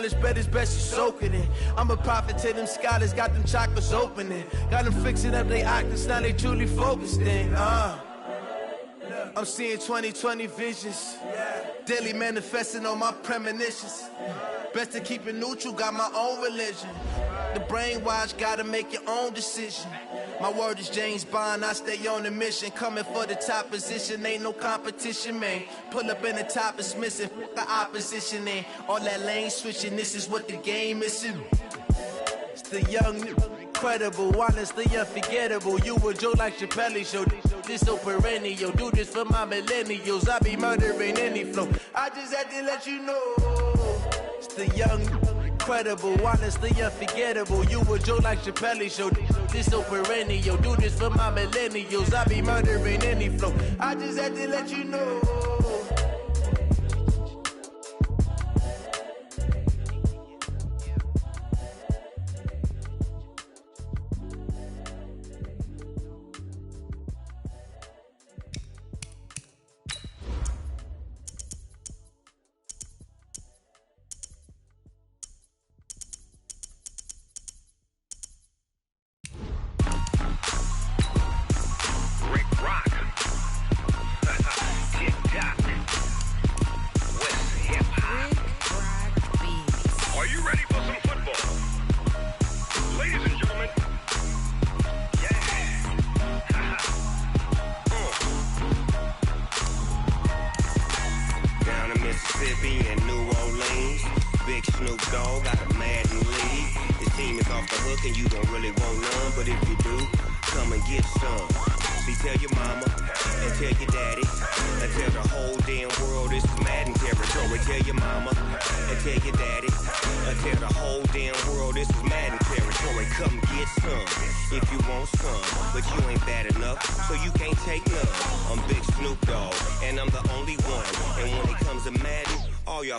knowledge, bet it's best you soak it in. I'm a prophet to them scholars, got them chakras opening. Got them fixing up they octaves, now they truly focused in. I'm seeing 2020 visions. Daily manifesting on my premonitions. Best to keep it neutral, got my own religion. The brainwash, gotta make your own decision. My word is James Bond, I stay on the mission. Coming for the top position, ain't no competition, man. Pull up in the top, it's missing, the opposition in. All that lane switching, this is what the game missing. It's the young, incredible, honestly unforgettable. You a joke like Chappelle Show, this so perennial. Do this for my millennials, I be murdering any flow. I just had to let you know. It's the young, incredible, honestly unforgettable. You a joke like Chappelle Show, this so perennial. Do this for my millennials, I be murdering any flow. I just had to let you know.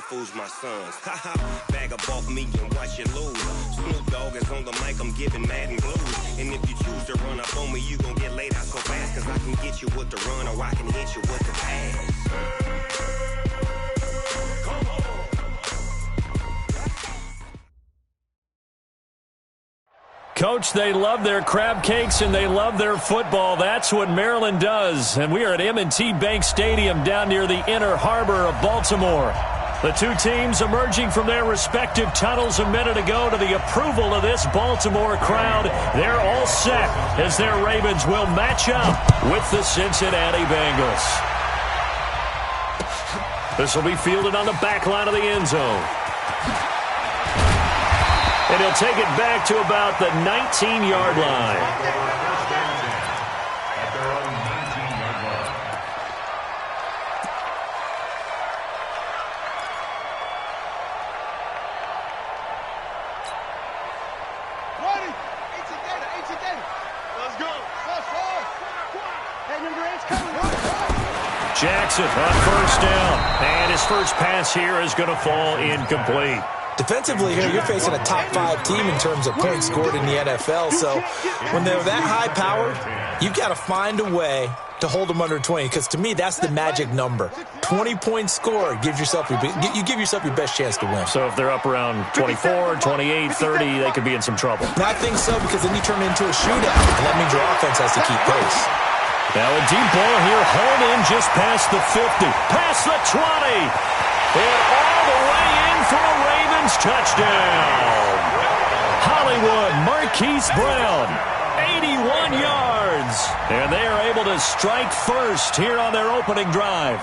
Fools my sons. Haha, bag up off me and watch you lose. Snoop Dogg is on the mic, I'm giving Madden blues. And if you choose to run up on me, you gon' get laid out so fast. Cause I can get you with the run or I can hit you with the pass. Coach, they love their crab cakes and they love their football. That's what Maryland does. And we are at M&T Bank Stadium down near the Inner Harbor of Baltimore. The two teams emerging from their respective tunnels a minute ago to the approval of this Baltimore crowd. They're all set as their Ravens will match up with the Cincinnati Bengals. This will be fielded on the back line of the end zone. And he'll take it back to about the 19-yard line. Jackson on first down. And his first pass here is going to fall incomplete. Defensively here, you're facing a top-5 team in terms of points scored in the NFL. So when they're that high-powered, you've got to find a way to hold them under 20. Because to me, that's the magic number. 20 points scored gives yourself you give yourself your best chance to win. So if they're up around 24, 28, 30, they could be in some trouble. And I think so, because then you turn it into a shootout. And that means your offense has to keep pace. Now a deep ball here, hauled in just past the 50, past the 20, and all the way in for a Ravens touchdown. Hollywood Marquise Brown, 81 yards, and they are able to strike first here on their opening drive.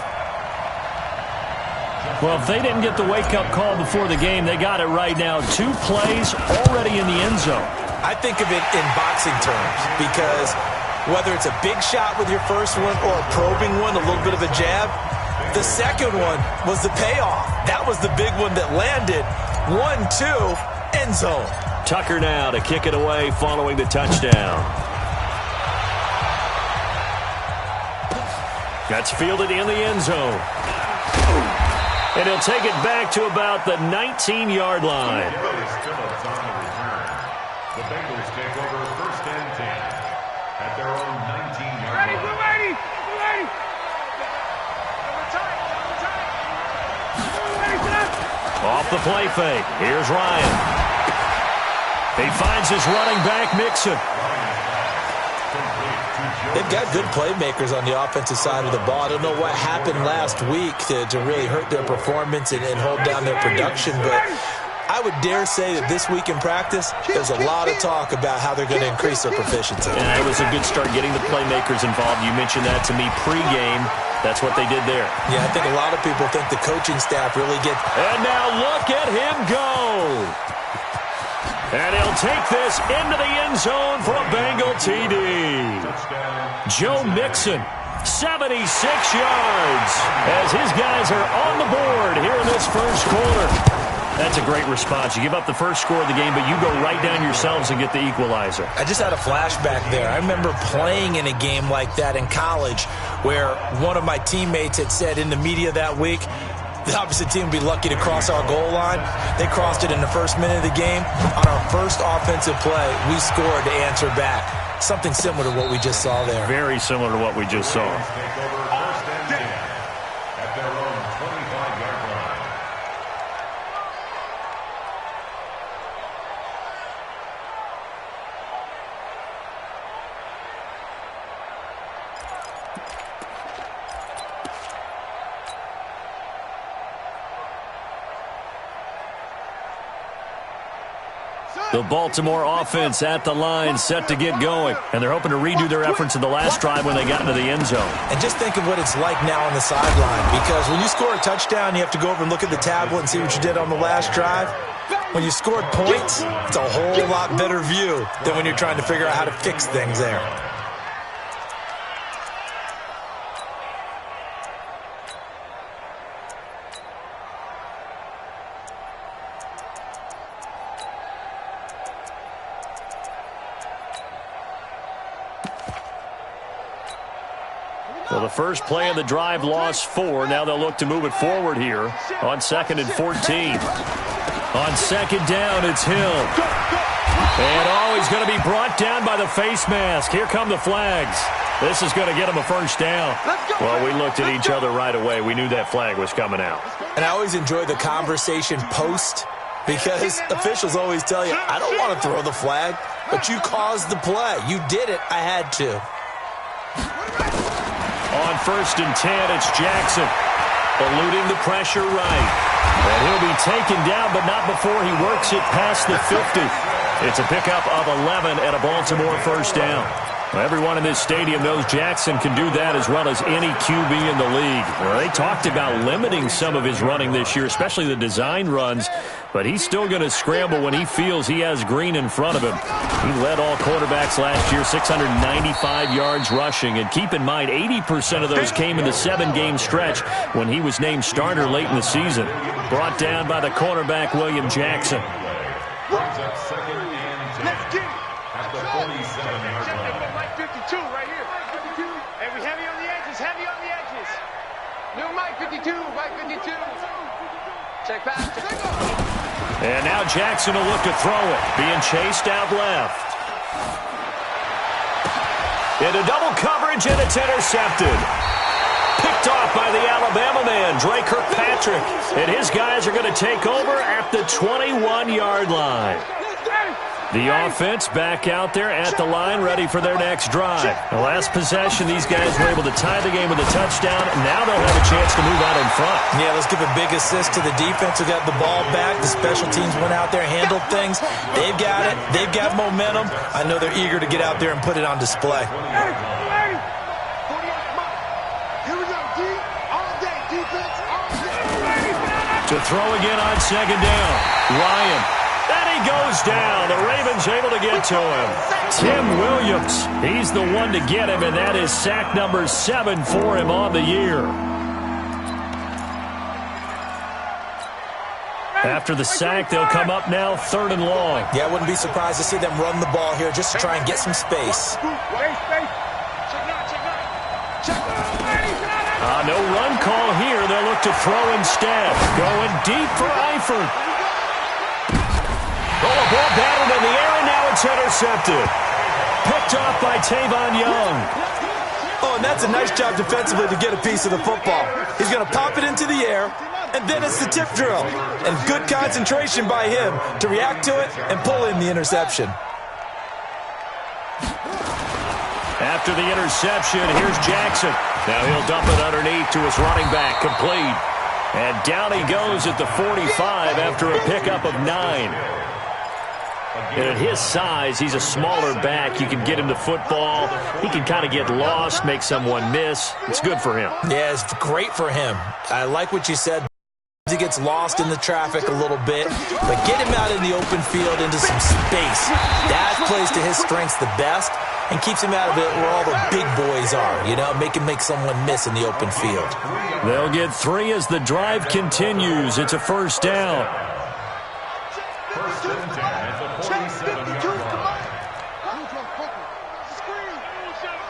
Well, if they didn't get the wake-up call before the game, they got it right now. 2 plays already in the end zone. I think of it in boxing terms, because whether it's a big shot with your first one or a probing one, a little bit of a jab, the second one was the payoff. That was the big one that landed. 1-2, end zone. Tucker now to kick it away following the touchdown. That's fielded in the end zone. And he'll take it back to about the 19-yard line. The Bengals take over first and 10 at their own 19-yard line. We're ready! We're ready! Off the play fake. Here's Ryan. He finds his running back, Mixon. They've got good playmakers on the offensive side of the ball. I don't know what happened last week to really hurt their performance and hold down their production, but I would dare say that this week in practice, there's a lot of talk about how they're going to increase their proficiency. And it was a good start getting the playmakers involved. You mentioned that to me pregame. That's what they did there. Yeah, I think a lot of people think the coaching staff really get... And now look at him go. And he'll take this into the end zone for a Bengal TD. Joe Mixon, 76 yards, as his guys are on the board here in this first quarter. That's a great response. You give up the first score of the game, but you go right down yourselves and get the equalizer. I just had a flashback there. I remember playing in a game like that in college where one of my teammates had said in the media that week, the opposite team would be lucky to cross our goal line. They crossed it in the first minute of the game. On our first offensive play, we scored to answer back. Something similar to what we just saw there. Very similar to what we just saw. The Baltimore offense at the line, set to get going. And they're hoping to redo their efforts in the last drive when they got into the end zone. And just think of what it's like now on the sideline. Because when you score a touchdown, you have to go over and look at the tablet and see what you did on the last drive. When you scored points, it's a whole lot better view than when you're trying to figure out how to fix things there. Well, the first play of the drive lost 4. Now they'll look to move it forward here on 2nd and 14. On second down, it's Hill. And he's going to be brought down by the face mask. Here come the flags. This is going to get him a first down. Well, we looked at each other right away. We knew that flag was coming out. And I always enjoy the conversation post because officials always tell you, I don't want to throw the flag, but you caused the play. You did it. I had to. On 1st and 10, it's Jackson, eluding the pressure right. And he'll be taken down, but not before he works it past the 50. It's a pickup of 11 and a Baltimore first down. Everyone in this stadium knows Jackson can do that as well as any QB in the league. Well, they talked about limiting some of his running this year, especially the design runs, but he's still going to scramble when he feels he has green in front of him. He led all quarterbacks last year, 695 yards rushing, and keep in mind 80% of those came in the 7-game stretch when he was named starter late in the season. Brought down by the cornerback, William Jackson. Brings up 2nd and 10 at the 47-yard line. 52 right here. And we heavy on the edges, heavy on the edges. New Mike 52, Mike 52. Check back. And now Jackson will look to throw it, being chased out left. Into double coverage, and it's intercepted. Picked off by the Alabama man, Dre Kirkpatrick. And his guys are going to take over at the 21-yard line. The offense back out there at the line, ready for their next drive. The last possession, these guys were able to tie the game with a touchdown. Now they'll have a chance to move out in front. Yeah, let's give a big assist to the defense who got the ball back. The special teams went out there, handled things. They've got it. They've got momentum. I know they're eager to get out there and put it on display. To throw again on second down. Ryan. And he goes down. The Ravens able to get to him. Tim Williams, he's the one to get him, and that is sack number 7 for him on the year. After the sack, they'll come up now 3rd and long. Yeah, I wouldn't be surprised to see them run the ball here just to try and get some space. No run call here. They'll look to throw instead. Going deep for Eifert. Oh, a ball battled in the air, and now it's intercepted. Picked off by Tavon Young. Oh, and that's a nice job defensively to get a piece of the football. He's going to pop it into the air, And then it's the tip drill. And good concentration by him to react to it and pull in the interception. After the interception, here's Jackson. Now he'll dump it underneath to his running back, complete. And down he goes at the 45 after a pickup of 9. And at his size, he's a smaller back. You can get him the football. He can kind of get lost, make someone miss. It's good for him. Yeah, it's great for him. I like what you said. He gets lost in the traffic a little bit, but get him out in the open field into some space. That plays to his strengths the best and keeps him out of it where all the big boys are, you know, make him make someone miss in the open field. They'll get 3 as the drive continues. It's a first down. First and 10 at the 47-yard line.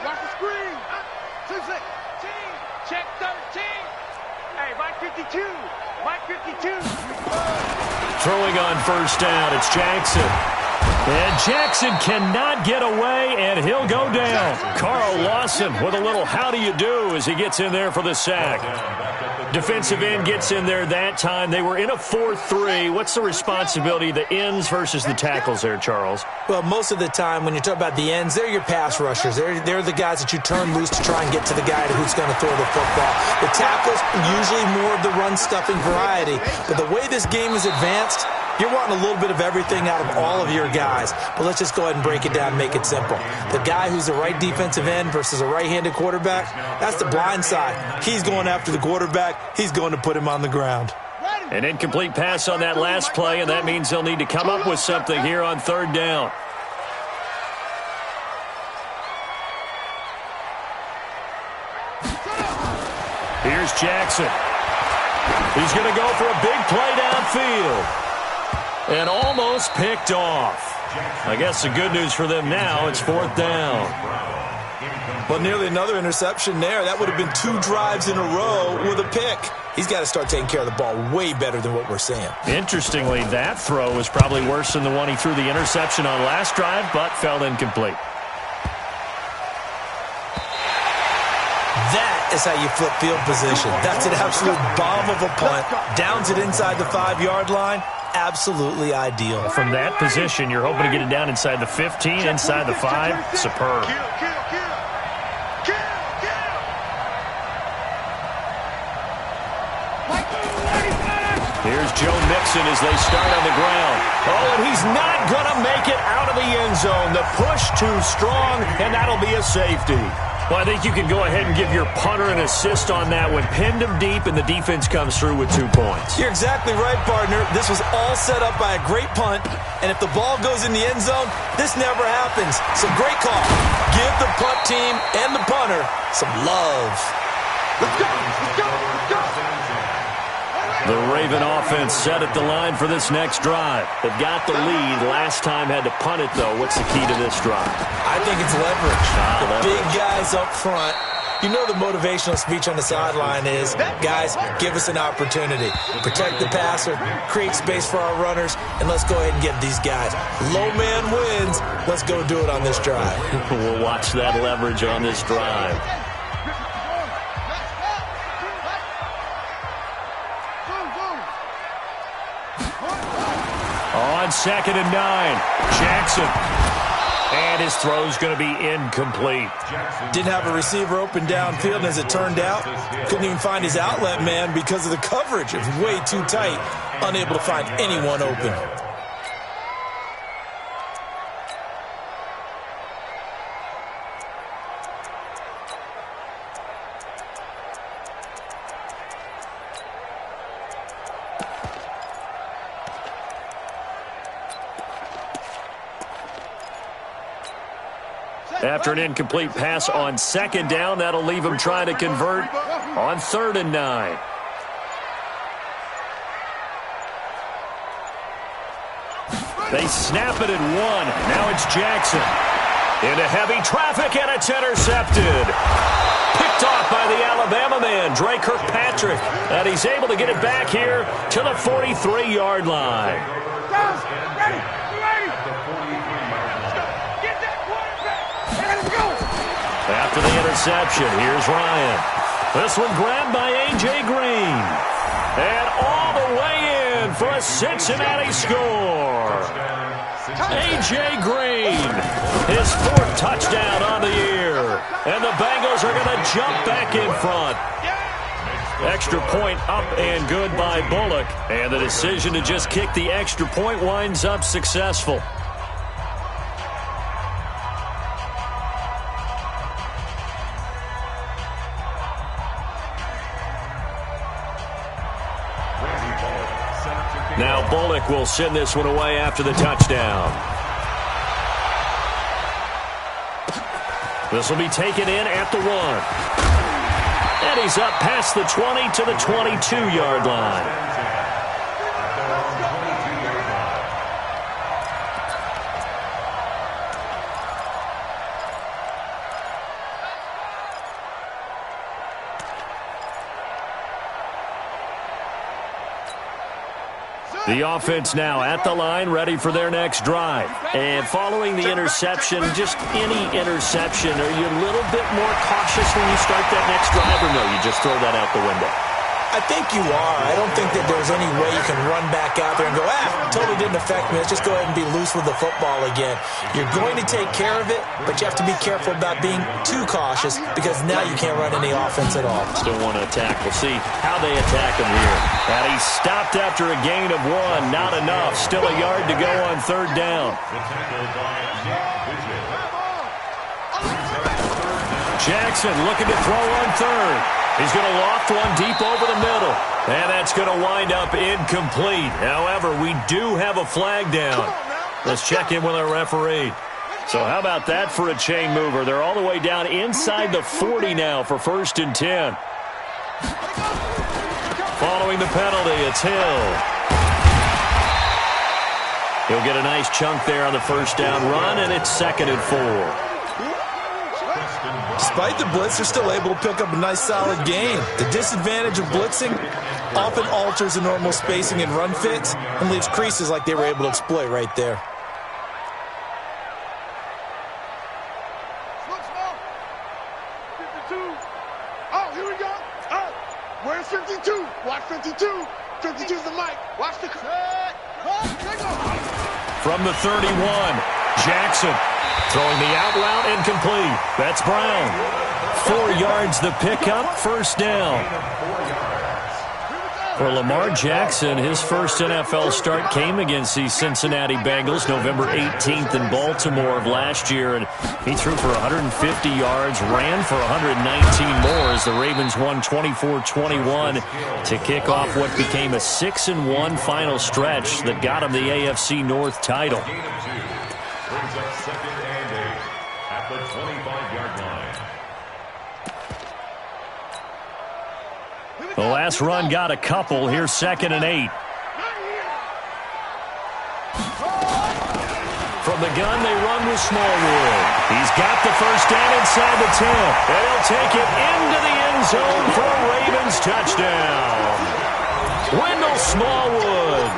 Watch the screen. Check 13. Hey, Mike 52. Mike 52. Throwing on first down, it's Jackson. And Jackson cannot get away, and he'll go down. Carl Lawson with a little how do you do as he gets in there for the sack. Defensive end gets in there that time. They were in a 4-3. What's the responsibility of the ends versus the tackles there, Charles? Well, most of the time when you talk about the ends, they're your pass rushers. They're the guys that you turn loose to try and get to the guy who's going to throw the football. The tackles, usually more of the run-stuffing variety. But the way this game is advanced, you're wanting a little bit of everything out of all of your guys. But let's just go ahead and break it down and make it simple. The guy who's the right defensive end versus a right-handed quarterback, that's the blind side. He's going after the quarterback. He's going to put him on the ground. An incomplete pass on that last play, and that means they'll need to come up with something here on third down. Here's Jackson. He's going to go for a big play downfield. And almost picked off. I guess the good news for them now, it's fourth down. Well, nearly another interception there. That would have been 2 drives in a row with a pick. He's got to start taking care of the ball way better than what we're seeing. Interestingly, that throw was probably worse than the one he threw the interception on last drive, but fell incomplete. That is how you flip field position. That's an absolute bomb of a punt. Downs it inside the 5-yard line. Absolutely ideal. From that position, you're hoping to get it down inside the 15, inside the 5. Superb. Here's Joe Mixon as they start on the ground. Oh, and he's not going to make it out of the end zone. The push too strong, and that'll be a safety. Well, I think you can go ahead and give your punter an assist on that one. Pinned him deep, and the defense comes through with 2 points. You're exactly right, partner. This was all set up by a great punt, and if the ball goes in the end zone, this never happens. So great call. Give the punt team and the punter some love. Let's go. Let's go. Let's go. The Raven offense set at the line for this next drive. They've got the lead. Last time had to punt it, though. What's the key to this drive? I think it's leverage. Leverage. Big guys up front. You know the motivational speech on the sideline is, guys, give us an opportunity. Protect the passer, create space for our runners, and let's go ahead and get these guys. Low man wins. Let's go do it on this drive. We'll watch that leverage on this drive. On 2nd and 9, Jackson. And his throw's going to be incomplete. Didn't have a receiver open downfield, and as it turned out, couldn't even find his outlet man because of the coverage. It was way too tight, unable to find anyone open. After an incomplete pass on 2nd down, that'll leave him trying to convert on 3rd and 9. They snap it at 1. Now it's Jackson. Into heavy traffic, and it's intercepted. Picked off by the Alabama man, Dre Kirkpatrick. And he's able to get it back here to the 43-yard line. After the interception, here's Ryan. This one grabbed by A.J. Green. And for a Cincinnati score. A.J. Green, his 4th touchdown on the year. And the Bengals are going to jump back in front. Extra point up and good by Bullock. And the decision to just kick the extra point winds up successful. Now Bullock will send this one away after the touchdown. This will be taken in at the 1. And he's up past the 20 to the 22-yard line. The offense now at the line, ready for their next drive. And following the interception, just any interception, are you a little bit more cautious when you start that next drive, or no, you just throw that out the window? I think you are. I don't think that there's any way you can run back out there and go, totally didn't affect me. Let's just go ahead and be loose with the football again. You're going to take care of it, but you have to be careful about being too cautious because now you can't run any offense at all. Still want to attack. We'll see how they attack him here. And he stopped after a gain of 1. Not enough. Still a yard to go on 3rd down. Jackson looking to throw on 3rd. He's going to loft one deep over the middle. And that's going to wind up incomplete. However, we do have a flag down. Let's check in with our referee. So how about that for a chain mover? They're all the way down inside the 40 now for 1st and 10. Following the penalty, it's Hill. He'll get a nice chunk there on the 1st down run, and it's 2nd and 4. Despite the blitz, they're still able to pick up a nice solid gain. The disadvantage of blitzing often alters the normal spacing and run fits and leaves creases like they were able to exploit right there. Oh, here we go. Oh, where's 52? Watch 52. 52 is the mic. Watch the... From the 31, Jackson throwing the out route incomplete. That's Brown. 4 yards the pickup, 1st down. For Lamar Jackson, his first NFL start came against the Cincinnati Bengals November 18th in Baltimore of last year, and he threw for 150 yards, ran for 119 more as the Ravens won 24-21 to kick off what became a 6-1 final stretch that got him the AFC North title. Brings up 2nd and 8 at the 25-yard line. The last run got a couple. Here's 2nd and 8. From the gun, they run with Smallwood. He's got the 1st down inside the 10. And he'll take it into the end zone for a Ravens touchdown. Wendell Smallwood,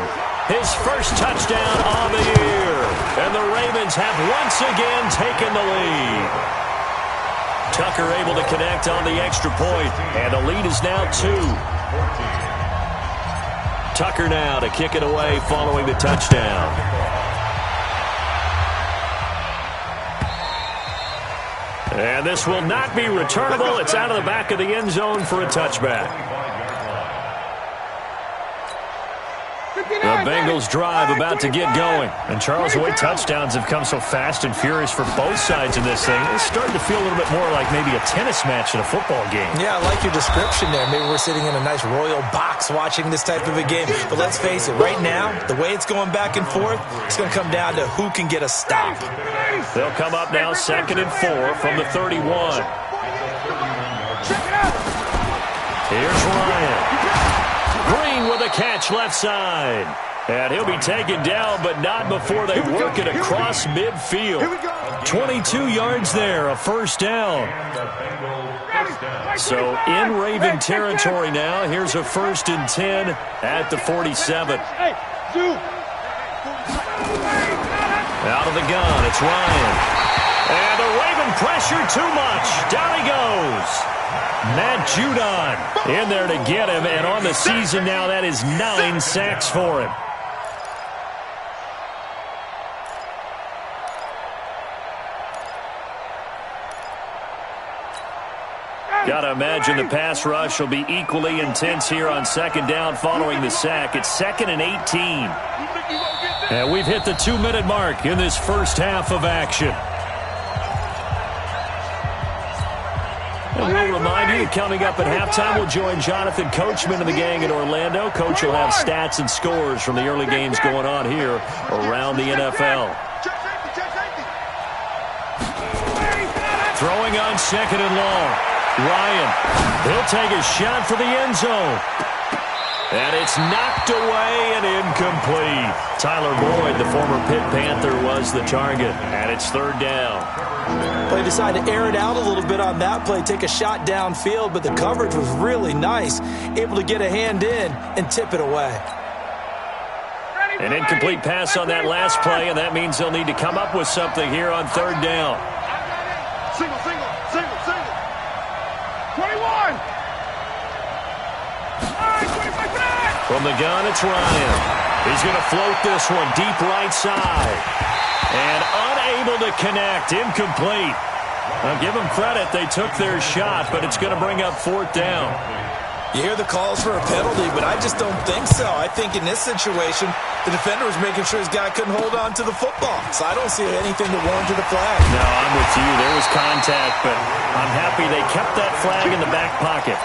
his 1st touchdown on the year. And the Ravens have once again taken the lead. Tucker able to connect on the extra point, and the lead is now 2. Tucker now to kick it away following the touchdown. And this will not be returnable. It's out of the back of the end zone for a touchback. The Bengals drive about to get going. And Charles, the way touchdowns have come so fast and furious for both sides in this thing, it's starting to feel a little bit more like maybe a tennis match in a football game. Yeah, I like your description there. Maybe we're sitting in a nice royal box watching this type of a game. But let's face it, right now, the way it's going back and forth, it's going to come down to who can get a stop. They'll come up now 2nd and 4 from the 31. Here's Ryan. Green with a catch left side. And he'll be taken down, but not before they work it across midfield. 22 yards there, a 1st down. So in Raven territory now, here's a 1st and 10 at the 47. Out of the gun, it's Ryan. And the Raven pressure too much. Down he goes. Matt Judon in there to get him. And on the season now, that is 9 sacks for him. Got to imagine the pass rush will be equally intense here on second down following the sack. It's 2nd and 18. And we've hit the 2-minute mark in this first half of action. And we'll remind you that coming up at halftime, we'll join Jonathan Coachman and the gang in Orlando. Coach will have stats and scores from the early games going on here around the NFL. Throwing on 2nd and long. Ryan, he'll take a shot for the end zone. And it's knocked away and incomplete. Tyler Boyd, the former Pitt Panther, was the target. And it's 3rd down. Well, he decided to air it out a little bit on that play, take a shot downfield, but the coverage was really nice. Able to get a hand in and tip it away. An incomplete pass on that last play, and that means they'll need to come up with something here on 3rd down. Single. 21. From the gun, it's Ryan. He's going to float this one deep right side. And unable to connect. Incomplete. I'll give them credit. They took their shot, but it's going to bring up 4th down. You hear the calls for a penalty, but I just don't think so. I think in this situation, the defender was making sure his guy couldn't hold on to the football. So I don't see anything that warranted a flag. No, I'm with you. There was contact, but I'm happy they kept that flag in the back pocket.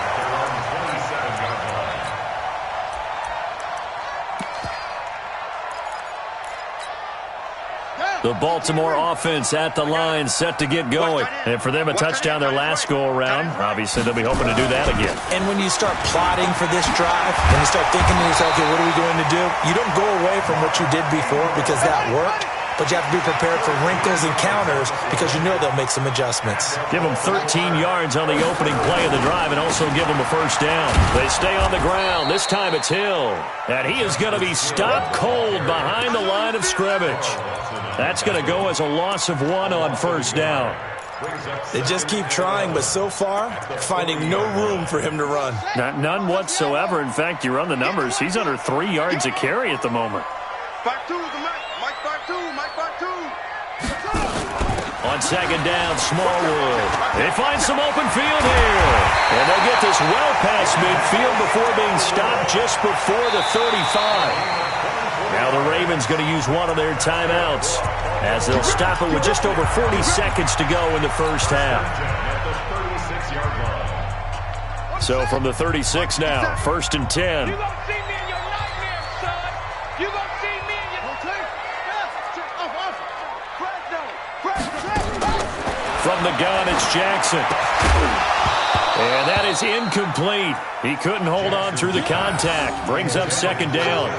The Baltimore offense at the line, set to get going. And for them, a touchdown their last go-around. Obviously, they'll be hoping to do that again. And when you start plotting for this drive, and you start thinking to yourself, okay, what are we going to do? You don't go away from what you did before because that worked. But you have to be prepared for wrinkles and counters because you know they'll make some adjustments. Give them 13 yards on the opening play of the drive and also give them a 1st down. They stay on the ground. This time it's Hill. And he is going to be stopped cold behind the line of scrimmage. That's going to go as a loss of 1 on 1st down. They just keep trying, but so far, finding no room for him to run. None whatsoever. In fact, you run the numbers. He's under 3 yards a carry at the moment. 5-2, Mike 5-2. On 2nd down, Smallwood. They find some open field here. And they'll get this well past midfield before being stopped just before the 35. Now the Ravens going to use one of their timeouts as they'll stop it with just over 40 seconds to go in the first half. So from the 36 now, 1st and 10. You gonna see me in your nightmare, son. You gonna see me in your From the gun, it's Jackson. And that is incomplete. He couldn't hold on through the contact. Brings up 2nd down.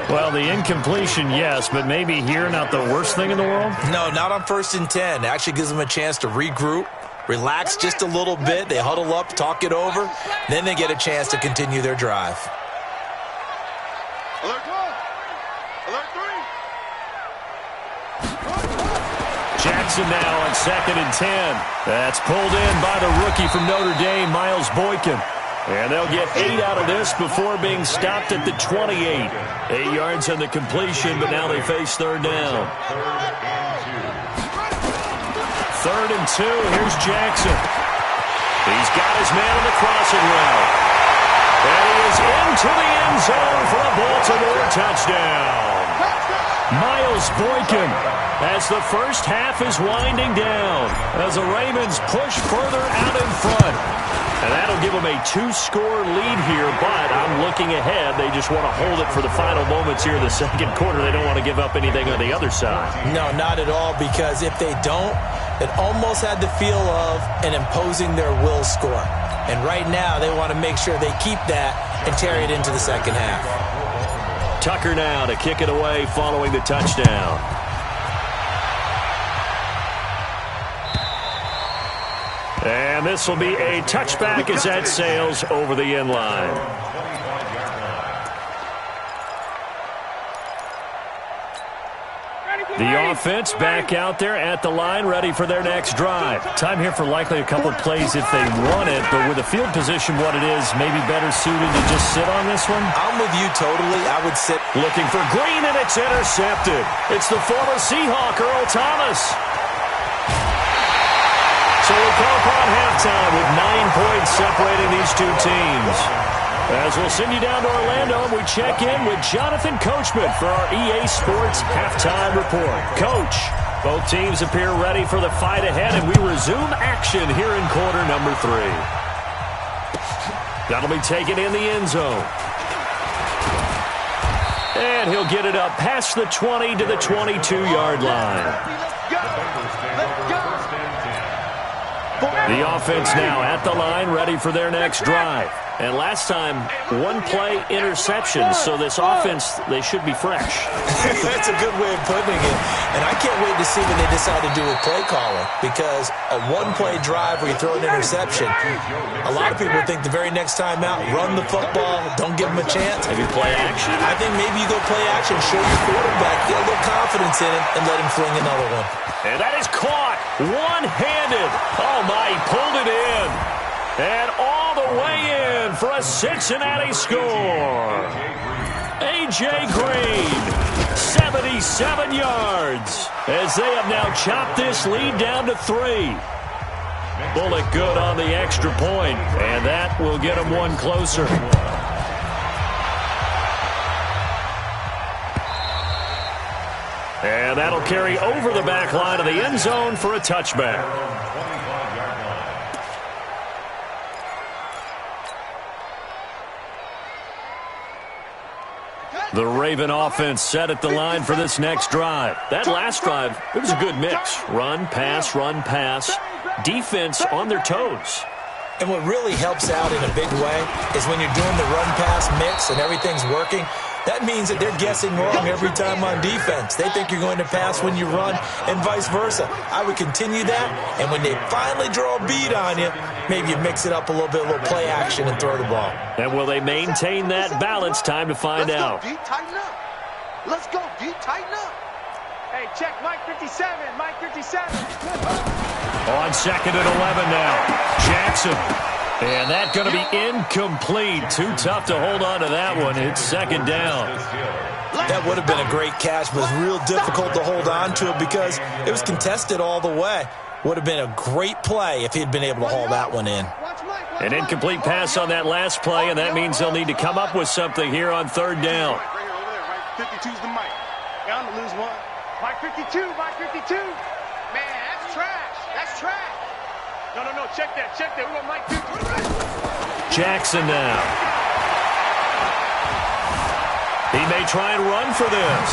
Well, the incompletion, yes, but maybe here not the worst thing in the world? No, not on 1st and 10. It actually gives them a chance to regroup, relax just a little bit. They huddle up, talk it over. Then they get a chance to continue their drive. Alert 1. Alert 3. Jackson now on 2nd and 10. That's pulled in by the rookie from Notre Dame, Miles Boykin. And they'll get 8 out of this before being stopped at the 28. 8 yards on the completion, but now they face 3rd down. 3rd and 2. Here's Jackson. He's got his man on the crossing route. And he is into the end zone for a Baltimore touchdown. Miles Boykin as the first half is winding down as the Ravens push further out in front. And that'll give them a 2-score lead here, but I'm looking ahead. They just want to hold it for the final moments here in the second quarter. They don't want to give up anything on the other side. No, not at all, because if they don't, it almost had the feel of an imposing their will score. And right now, they want to make sure they keep that and carry it into the second half. Tucker now to kick it away following the touchdown. And this will be a touchback as that sails over the end line. The offense back out there at the line, ready for their next drive. Time here for likely a couple plays if they run it, but with the field position what it is, maybe better suited to just sit on this one? I'm with you totally. I would sit. Looking for Green, and it's intercepted. It's the former Seahawk, Earl Thomas. So we come upon halftime with 9 points separating these two teams. As we'll send you down to Orlando, and we check in with Jonathan Coachman for our EA Sports Halftime Report. Coach, both teams appear ready for the fight ahead, and we resume action here in quarter number 3. That'll be taken in the end zone. And he'll get it up past the 20 to the 22-yard line. The offense now at the line, ready for their next drive. And last time, 1-play interception, so this offense, they should be fresh. That's a good way of putting it. And I can't wait to see what they decide to do with play calling, because a 1-play drive where you throw an interception, a lot of people think the very next time out, run the football, don't give them a chance. Maybe play action. I think maybe you go play action, show your quarterback, get a little confidence in it, and let him fling another one. And that is caught one-handed. Oh, my, he pulled it in. And all the way in for a Cincinnati score. A.J. Green, 77 yards, as they have now chopped this lead down to 3. Bullet good on the extra point, and that will get them one closer. And that'll carry over the back line of the end zone for a touchback. The Raven offense set at the line for this next drive. That last drive, it was a good mix. Run, pass, defense on their toes. And what really helps out in a big way is when you're doing the run-pass mix and everything's working, that means that they're guessing wrong every time on defense. They think you're going to pass when you run and vice versa. I would continue that, and when they finally draw a beat on you, maybe you mix it up a little bit, a little play action, and throw the ball. And will they maintain that balance? Time to find out. Let's go, D, tighten up. Let's go, D, tighten up. Hey, check Mike 57, Mike 57. On 2nd and 11 now. Jackson. And that's going to be incomplete. Too tough to hold on to that one. It's 2nd down. That would have been a great catch, but it was real difficult to hold on to it because it was contested all the way. Would have been a great play if he'd been able to haul that one in. An incomplete pass on that last play, and that means they'll need to come up with something here on 3rd down. 52's the Mike. Bound to lose one. Mike 52, Mike 52. Man, that's trash. That's trash. No, check that. We want Mike 52. Jackson now. He may try and run for this.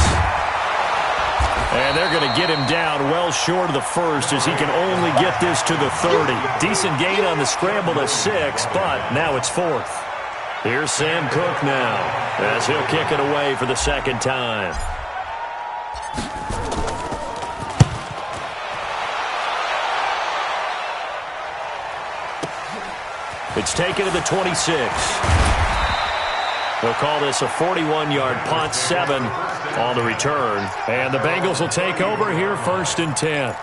And they're going to get him down well short of the 1st as he can only get this to the 30. Decent gain on the scramble to 6, but now it's 4th. Here's Sam Cook now as he'll kick it away for the 2nd time. It's taken to the 26. They'll call this a 41-yard punt, 7 on the return. And the Bengals will take over here 1st and 10.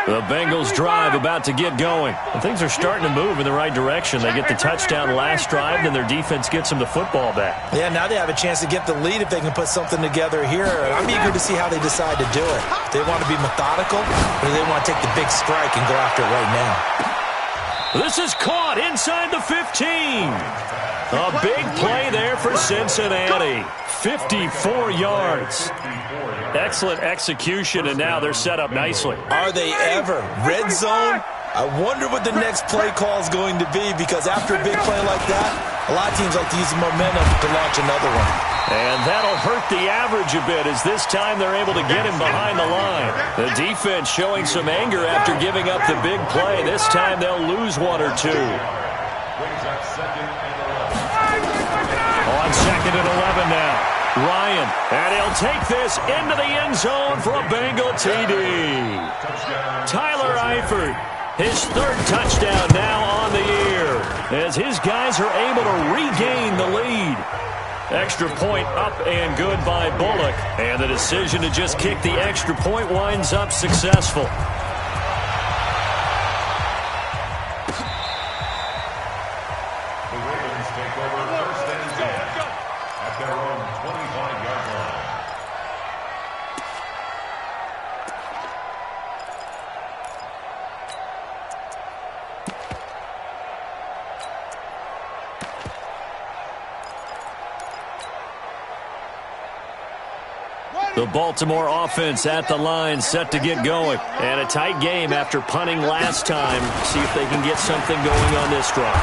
The Bengals drive about to get going. And things are starting to move in the right direction. They get the touchdown last drive, then their defense gets them the football back. Yeah, now they have a chance to get the lead if they can put something together here. I'm eager to see how they decide to do it. Do they want to be methodical, or do they want to take the big strike and go after it right now? This is caught inside the 15. A big play there for Cincinnati. 54 yards. Excellent execution, and now they're set up nicely. Are they ever? Red zone? I wonder what the next play call is going to be, because after a big play like that, a lot of teams like to use the momentum to launch another one. And that'll hurt the average a bit, as this time they're able to get him behind the line. The defense showing some anger after giving up the big play. This time they'll lose 1 or 2. On 2nd and 11 now. Ryan, and he'll take this into the end zone for a Bengal TD. Tyler Eifert, his 3rd touchdown now on the year, as his guys are able to regain the lead. Extra point up and good by Bullock. And the decision to just kick the extra point winds up successful. The Ravens take over first and 10 at their own 25-yard line. The Baltimore offense at the line, set to get going. And a tight game after punting last time. See if they can get something going on this drive.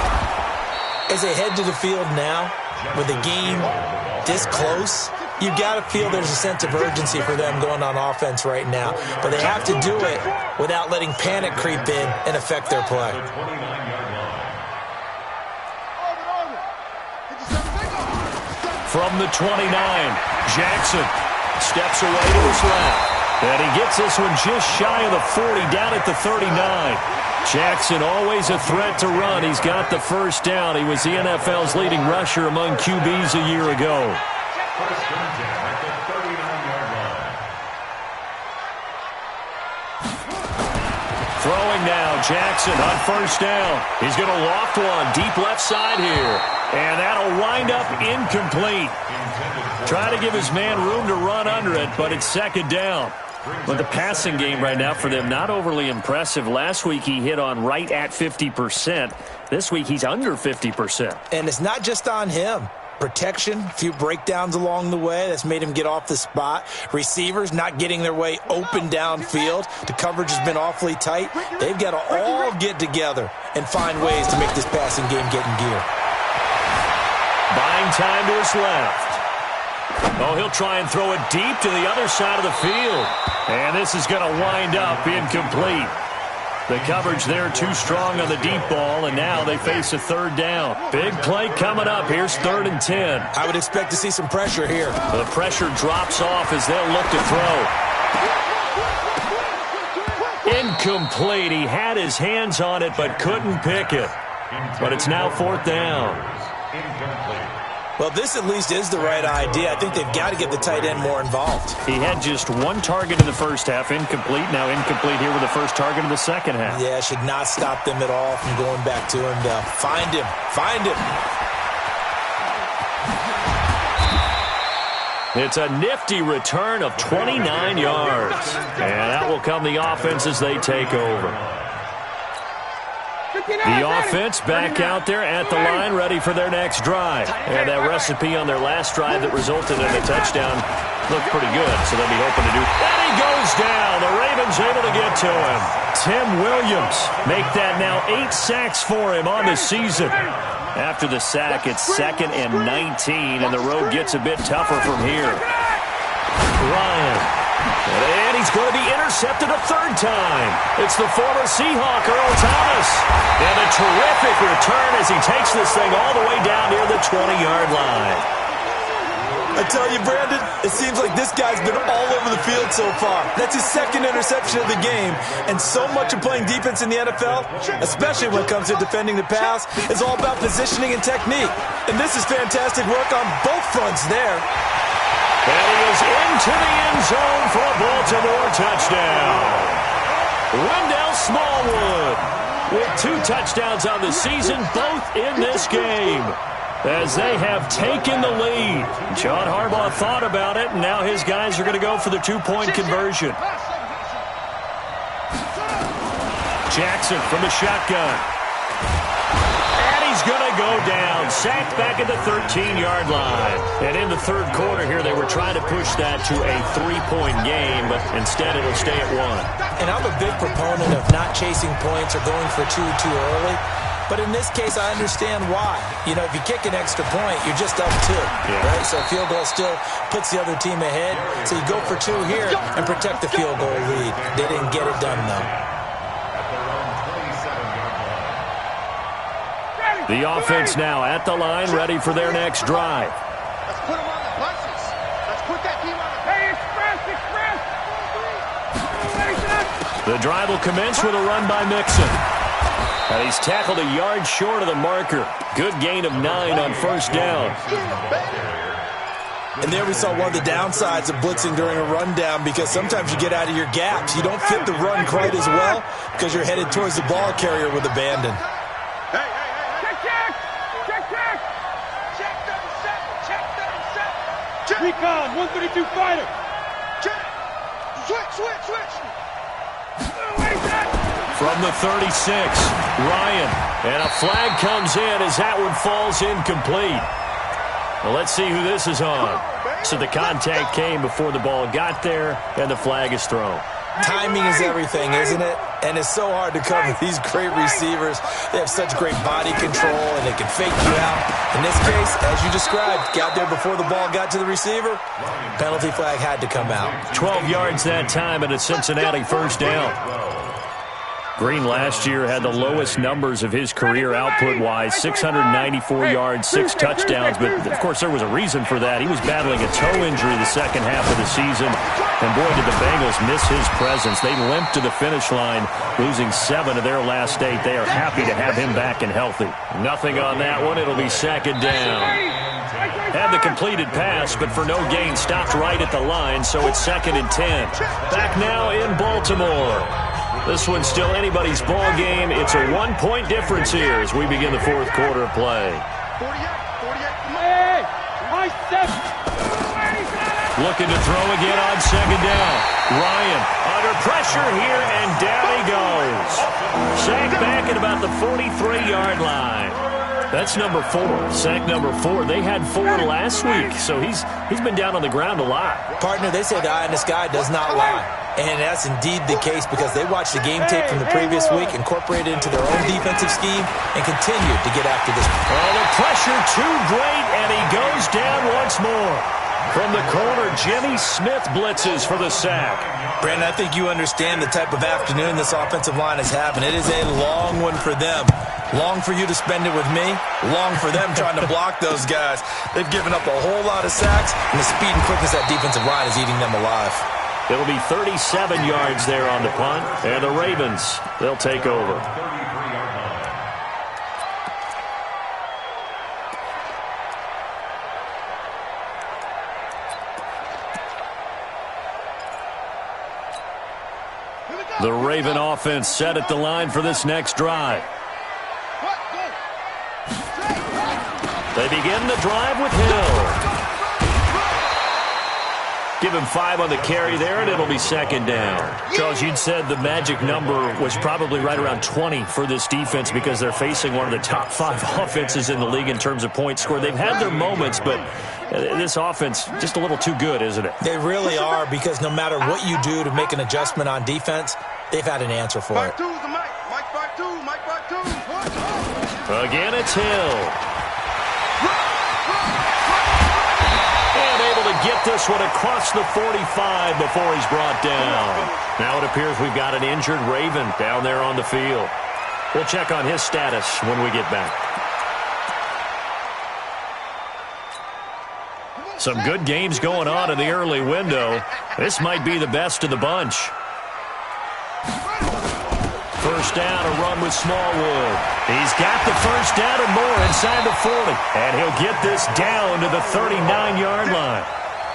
As they head to the field now, with the game this close, you got to feel there's a sense of urgency for them going on offense right now. But they have to do it without letting panic creep in and affect their play. From the 29, Jackson steps away to his left. And he gets this one just shy of the 40, down at the 39. Jackson always a threat to run. He's got the first down. He was the NFL's leading rusher among QBs a year ago. First and 10 at the 39-yard line. Throwing now, Jackson on first down. He's going to loft one deep left side here. And that'll wind up incomplete. Trying to give his man room to run under it, but it's second down. But the passing game right now for them, not overly impressive. Last week he hit on right at 50%. This week he's under 50%. And it's not just on him. Protection, a few breakdowns along the way. That's made him get off the spot. Receivers not getting their way open downfield. The coverage has been awfully tight. They've got to all get together and find ways to make this passing game get in gear. Buying time to his left. Oh, he'll try and throw it deep to the other side of the field. And this is going to wind up incomplete. The coverage there too strong on the deep ball, and now they face a third down. Big play coming up. Here's 3rd and 10. I would expect to see some pressure here. The pressure drops off as they'll look to throw. Incomplete. He had his hands on it but couldn't pick it. But it's now 4th down. Incomplete. Well, this at least is the right idea. I think they've got to get the tight end more involved. He had just one target in the first half, incomplete. Now incomplete here with the first target of the second half. Yeah, should not stop them at all from going back to him to find him. Find him. It's a nifty return of 29 yards. And that will come the offense as they take over. The offense back out there at the line, ready for their next drive. And that recipe on their last drive that resulted in a touchdown looked pretty good, so they'll be hoping to do. And he goes down. The Ravens able to get to him. Tim Williams make that now 8 sacks for him on the season. After the sack, it's 2nd and 19, and the road gets a bit tougher from here. Ryan. And he's going to be intercepted a 3rd time. It's the former Seahawk, Earl Thomas. And a terrific return as he takes this thing all the way down near the 20-yard line. I tell you, Brandon, it seems like this guy's been all over the field so far. That's his 2nd interception of the game. And so much of playing defense in the NFL, especially when it comes to defending the pass, is all about positioning and technique. And this is fantastic work on both fronts there. And he is into the end zone for a Baltimore touchdown. Wendell Smallwood with 2 touchdowns on the season, both in this game, as they have taken the lead. John Harbaugh thought about it, and now his guys are going to go for the 2-point conversion. Jackson from the shotgun. He's going to go down, sacked back at the 13-yard line. And in the 3rd quarter here, they were trying to push that to a 3-point game, but instead it'll stay at 1. And I'm a big proponent of not chasing points or going for 2 too early. But in this case, I understand why. You know, if you kick an extra point, you're just up 2. Yeah. Right? So field goal still puts the other team ahead. So you go for 2 here and protect the field goal lead. They didn't get it done, though. The offense now at the line, ready for their next drive. Let's put them on the buses. Let's put that team on the... Hey, express! The drive will commence with a run by Mixon. And he's tackled a yard short of the marker. Good gain of 9 on first down. And there we saw one of the downsides of blitzing during a rundown, because sometimes you get out of your gaps. You don't fit the run quite as well because you're headed towards the ball carrier with abandon. Hey, hey, hey, hey. Check. Check 37. Recon, 132 fighter. Check. Switch. From the 36, Ryan. And a flag comes in as that one falls incomplete. Well, let's see who this is on. So the contact came before the ball got there, and the flag is thrown. Timing is everything, isn't it? And it's so hard to cover these great receivers. They have such great body control, and they can fake you out. In this case, as you described, got there before the ball got to the receiver. Penalty flag had to come out. 12 yards that time, and a Cincinnati first down. Green last year had the lowest numbers of his career output-wise, 694 yards, 6 touchdowns. But, of course, there was a reason for that. He was battling a toe injury the second half of the season. And, boy, did the Bengals miss his presence. They limped to the finish line, losing 7 of their last 8. They are happy to have him back and healthy. Nothing on that one. It'll be second down. Had the completed pass, but for no gain, stopped right at the line, so it's 2nd and 10. Back now in Baltimore. This one's still anybody's ball game. It's a 1-point difference here as we begin the fourth quarter of play. 48. Looking to throw again on second down. Ryan under pressure here, and down he goes. Sack back at about the 43-yard line. That's number 4. Sack number 4. They had 4 last week, so he's been down on the ground a lot. Partner, they say the eye in the sky does not lie. And that's indeed the case, because they watched the game tape from the previous week, incorporated it into their own defensive scheme, and continued to get after this. Oh, the pressure too great, and he goes down once more. From the corner, Jimmy Smith blitzes for the sack. Brandon, I think you understand the type of afternoon this offensive line is having. It is a long one for them. Long for you to spend it with me. Long for them trying to block those guys. They've given up a whole lot of sacks, and the speed and quickness of that defensive line is eating them alive. It'll be 37 yards there on the punt, and the Ravens, they'll take over. The Raven offense set at the line for this next drive. They begin the drive with Hill. Give him 5 on the carry there, and it'll be second down. Charles, you'd said the magic number was probably right around 20 for this defense, because they're facing one of the top 5 offenses in the league in terms of points scored. They've had their moments, but this offense just a little too good, isn't it? They really are, because no matter what you do to make an adjustment on defense, they've had an answer for it. Again, it's Hill. To get this one across the 45 before he's brought down. Now it appears we've got an injured Raven down there on the field. We'll check on his status when we get back. Some good games going on in the early window. This might be the best of the bunch. First down, a run with Smallwood. He's got the first down and more inside the 40. And he'll get this down to the 39-yard line.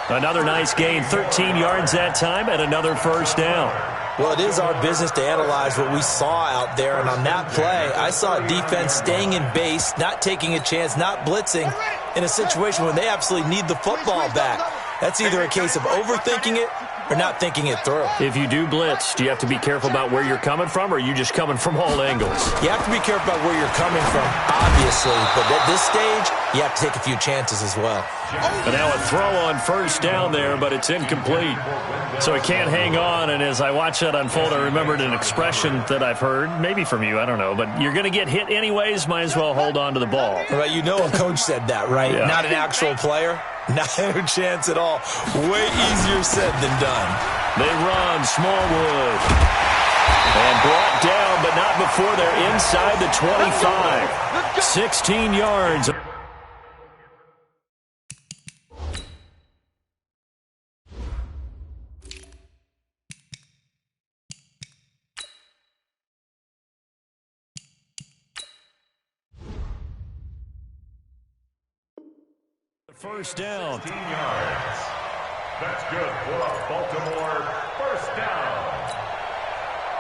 Another nice gain, 13 yards that time, and another first down. Well, it is our business to analyze what we saw out there. And on that play, I saw a defense staying in base, not taking a chance, not blitzing, in a situation where they absolutely need the football back. That's either a case of overthinking it or not thinking it through. If you do blitz, do you have to be careful about where you're coming from, or are you just coming from all angles? You have to be careful about where you're coming from, obviously. But at this stage, you have to take a few chances as well. And now a throw on first down there, but it's incomplete. So it can't hang on, and as I watch that unfold, I remembered an expression that I've heard, maybe from you, I don't know, but you're going to get hit anyways, might as well hold on to the ball. Right, you know a coach said that, right? Yeah. Not an actual player. Not a chance at all. Way easier said than done. They run, Smallwood. And brought down, but not before they're inside the 25. 16 yards. First down. 16 yards. That's good for a Baltimore first down.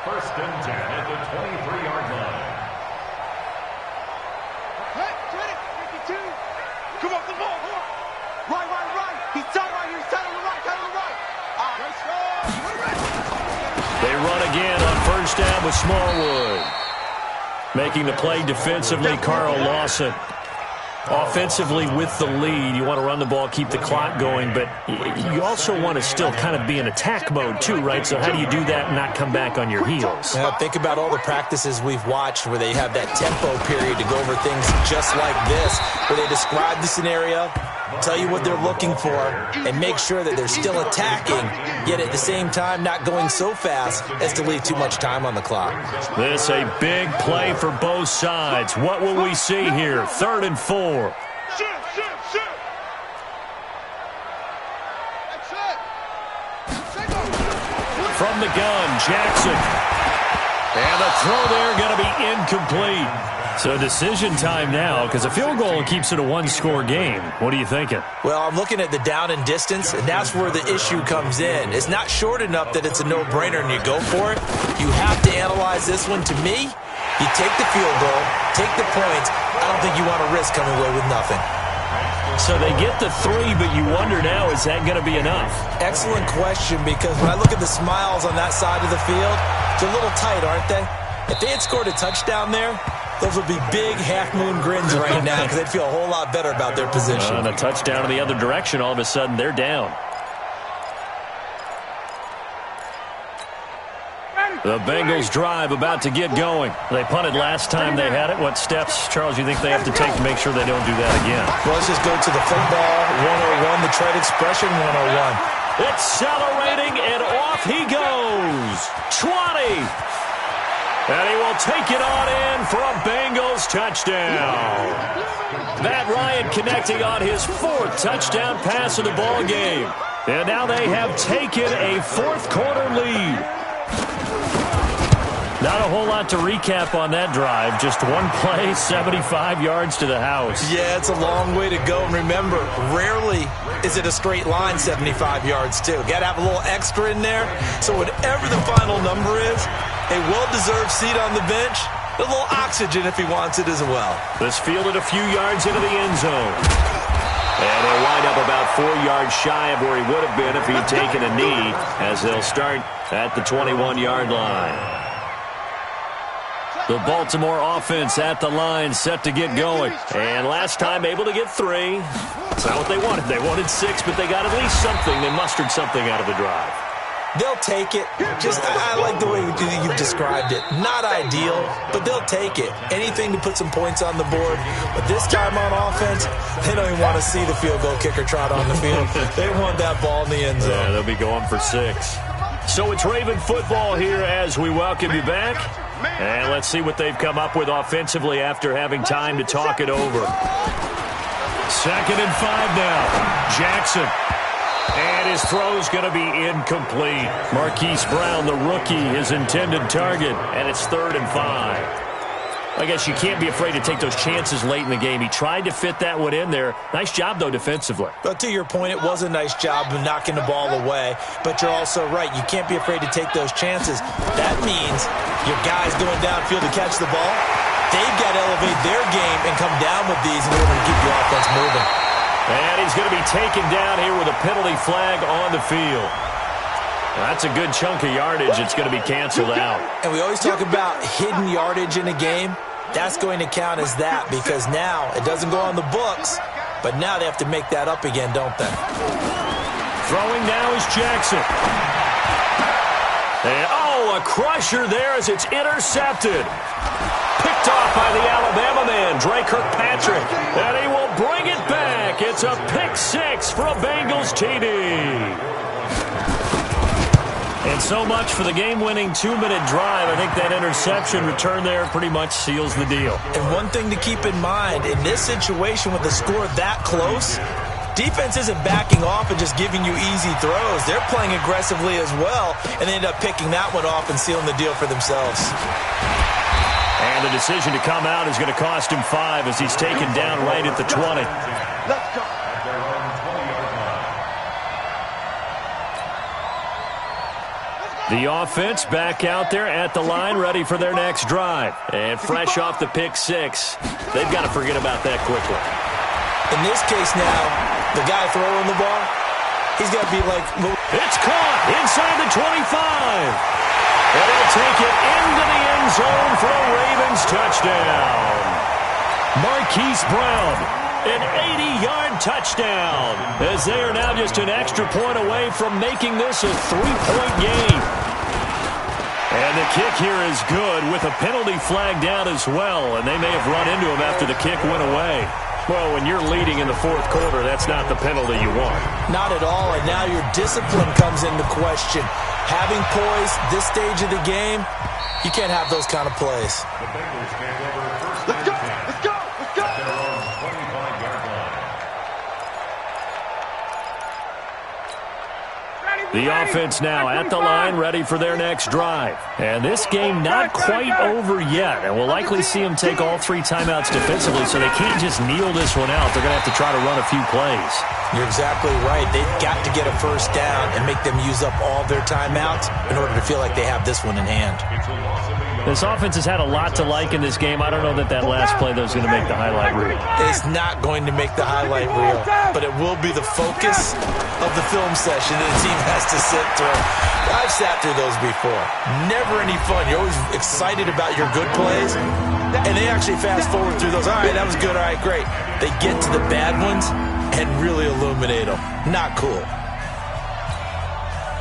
First and 10 at the 23-yard line. Hey, 20, 52. Come on, come on, come on. Right. He's tight right here. He's tight on the right, They run again on first down with Smallwood. Making the play defensively, Carl Lawson. Offensively with the lead, you want to run the ball, keep the clock going, but you also want to still kind of be in attack mode too, right? So how do you do that and not come back on your heels? Think about all the practices we've watched where they have that tempo period to go over things just like this, where they describe the scenario, tell you what they're looking for, and make sure that they're still attacking, yet at the same time not going so fast as to leave too much time on the clock. This a big play for both sides. What will we see here? 3rd and 4. Shoot. From the gun, Jackson. And the throw there going to be incomplete. So decision time now, because a field goal keeps it a one-score game. What are you thinking? Well, I'm looking at the down and distance, and that's where the issue comes in. It's not short enough that it's a no-brainer and you go for it. You have to analyze this one. To me, you take the field goal, take the points. I don't think you want to risk coming away with nothing. So they get the 3, but you wonder now, is that going to be enough? Excellent question, because when I look at the smiles on that side of the field, they're a little tight, aren't they? If they had scored a touchdown there, those would be big half-moon grins right now because they'd feel a whole lot better about their position. And a touchdown in the other direction, all of a sudden they're down. The Bengals drive about to get going. They punted last time they had it. What steps, Charles, you think they have to take to make sure they don't do that again? Well, let's just go to the football 101, the trade expression 101. Accelerating, and off he goes. 20. And he will take it on in for a Bengals touchdown. Matt Ryan connecting on his 4th touchdown pass of the ball game. And now they have taken a 4th quarter lead. Not a whole lot to recap on that drive. Just one play, 75 yards to the house. Yeah, it's a long way to go. And remember, rarely is it a straight line 75 yards, too. Got to have a little extra in there. So whatever the final number is, a well-deserved seat on the bench, a little oxygen if he wants it as well. This fielded a few yards into the end zone. And he'll wind up about 4 yards shy of where he would have been if he'd taken a knee, as they'll start at the 21-yard line. The Baltimore offense at the line, set to get going. And last time able to get 3. It's not what they wanted. They wanted 6, but they got at least something. They mustered something out of the drive. They'll take it. I like the way you've described it. Not ideal, but they'll take it. Anything to put some points on the board. But this time on offense, they don't even want to see the field goal kicker trot on the field. They want that ball in the end zone. Yeah, they'll be going for 6. So it's Raven football here as we welcome you back. And let's see what they've come up with offensively after having time to talk it over. 2nd and 5 now. Jackson. And his throw's going to be incomplete. Marquise Brown, the rookie, his intended target. And it's 3rd and 5. I guess you can't be afraid to take those chances late in the game. He tried to fit that one in there. Nice job, though, defensively. But to your point, it was a nice job of knocking the ball away. But you're also right. You can't be afraid to take those chances. That means your guys going downfield to catch the ball, they've got to elevate their game and come down with these in order to keep the offense moving. And he's going to be taken down here with a penalty flag on the field. That's a good chunk of yardage. It's going to be canceled out. And we always talk about hidden yardage in a game. That's going to count as that because now it doesn't go on the books, but now they have to make that up again, don't they? Throwing now is Jackson. And, a crusher there as it's intercepted. Picked off by the Alabama man, Dre Kirkpatrick. And he will bring it back. It's a pick 6 for a Bengals TD. And so much for the game-winning 2-minute drive. I think that interception return there pretty much seals the deal. And one thing to keep in mind, in this situation with the score that close, defense isn't backing off and just giving you easy throws. They're playing aggressively as well, and they end up picking that one off and sealing the deal for themselves. And the decision to come out is going to cost him 5 as he's taken down right at the 20. Let's go. The offense back out there at the line, ready for their next drive. And fresh off the pick six, they've got to forget about that quickly. In this case now, the guy throwing the ball, he's got to be like... It's caught inside the 25. And he'll take it into the end zone for a Ravens touchdown. Marquise Brown, an 80-yard touchdown, as they are now just an extra point away from making this a 3-point game. And the kick here is good with a penalty flag down as well, and they may have run into him after the kick went away. Well, when you're leading in the fourth quarter, that's not the penalty you want. Not at all, and now your discipline comes into question. Having poise this stage of the game, you can't have those kind of plays. The Bengals take over first Let's go! and 10. Let's go! Let's go! At their own 25-yard line. The offense now at the line, ready for their next drive. And this game not quite over yet. And we'll likely see them take all 3 timeouts defensively, so they can't just kneel this one out. They're going to have to try to run a few plays. You're exactly right. They've got to get a first down and make them use up all their timeouts in order to feel like they have this one in hand. It's a loss of a yard. This offense has had a lot to like in this game. I don't know that last play, though, is going to make the highlight reel. It's not going to make the highlight reel, but it will be the focus of the film session that the team has to sit through. I've sat through those before. Never any fun. You're always excited about your good plays, and they actually fast forward through those. All right, that was good. All right, great. They get to the bad ones and really illuminate them. Not cool.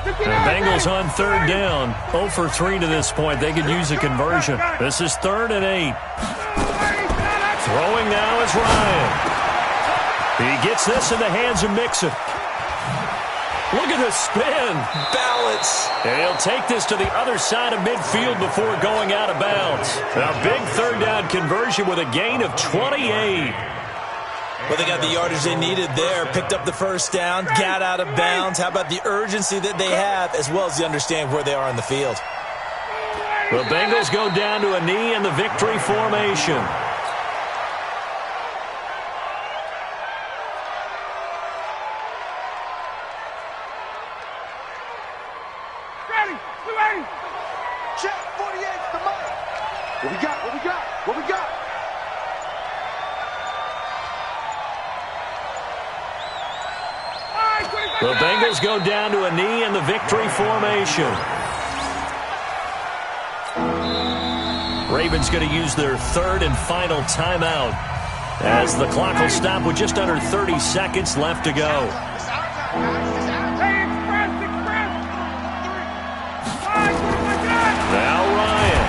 The Bengals on third down. 0 for 3 to this point. They could use a conversion. This is 3rd and 8. Throwing now is Ryan. He gets this in the hands of Mixon. Look at the spin. Balance. And he'll take this to the other side of midfield before going out of bounds. A big third down conversion with a gain of 28. Well, they got the yardage they needed there, picked up the first down, got out of bounds. How about the urgency that they have, as well as the understanding where they are in the field? The Bengals go down to a knee in the victory formation. Ready! You ready? Check 48, the mic. What we got? What we got? What we got? The Bengals go down to a knee in the victory formation. Ravens going to use their 3rd and final timeout as the clock will stop with just under 30 seconds left to go. Now Ryan.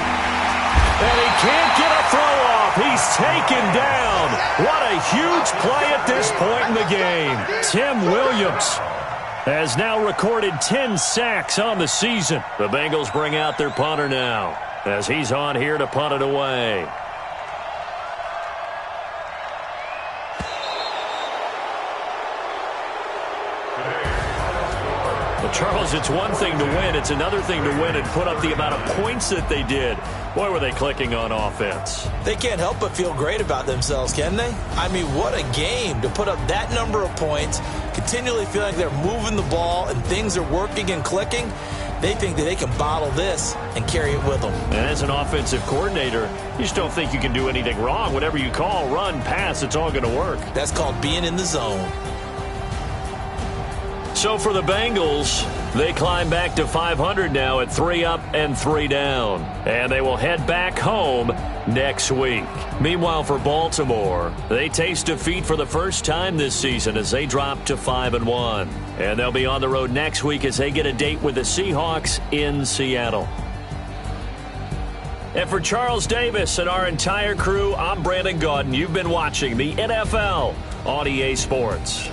And he can't get a throw off. He's taken down. What a huge play at this point in the game. Tim Williams has now recorded 10 sacks on the season. The Bengals bring out their punter now as he's on here to punt it away. Well, Charles, it's one thing to win. It's another thing to win and put up the amount of points that they did. Boy, were they clicking on offense. They can't help but feel great about themselves, can they? I mean, what a game to put up that number of points, continually feel like they're moving the ball and things are working and clicking. They think that they can bottle this and carry it with them. And as an offensive coordinator, you just don't think you can do anything wrong. Whatever you call, run, pass, it's all going to work. That's called being in the zone. So for the Bengals, they climb back to 500 now at 3 up and 3 down. And they will head back home next week. Meanwhile, for Baltimore, they taste defeat for the first time this season as they drop to 5-1. And they'll be on the road next week as they get a date with the Seahawks in Seattle. And for Charles Davis and our entire crew, I'm Brandon Gaudin. You've been watching the NFL on EA Sports.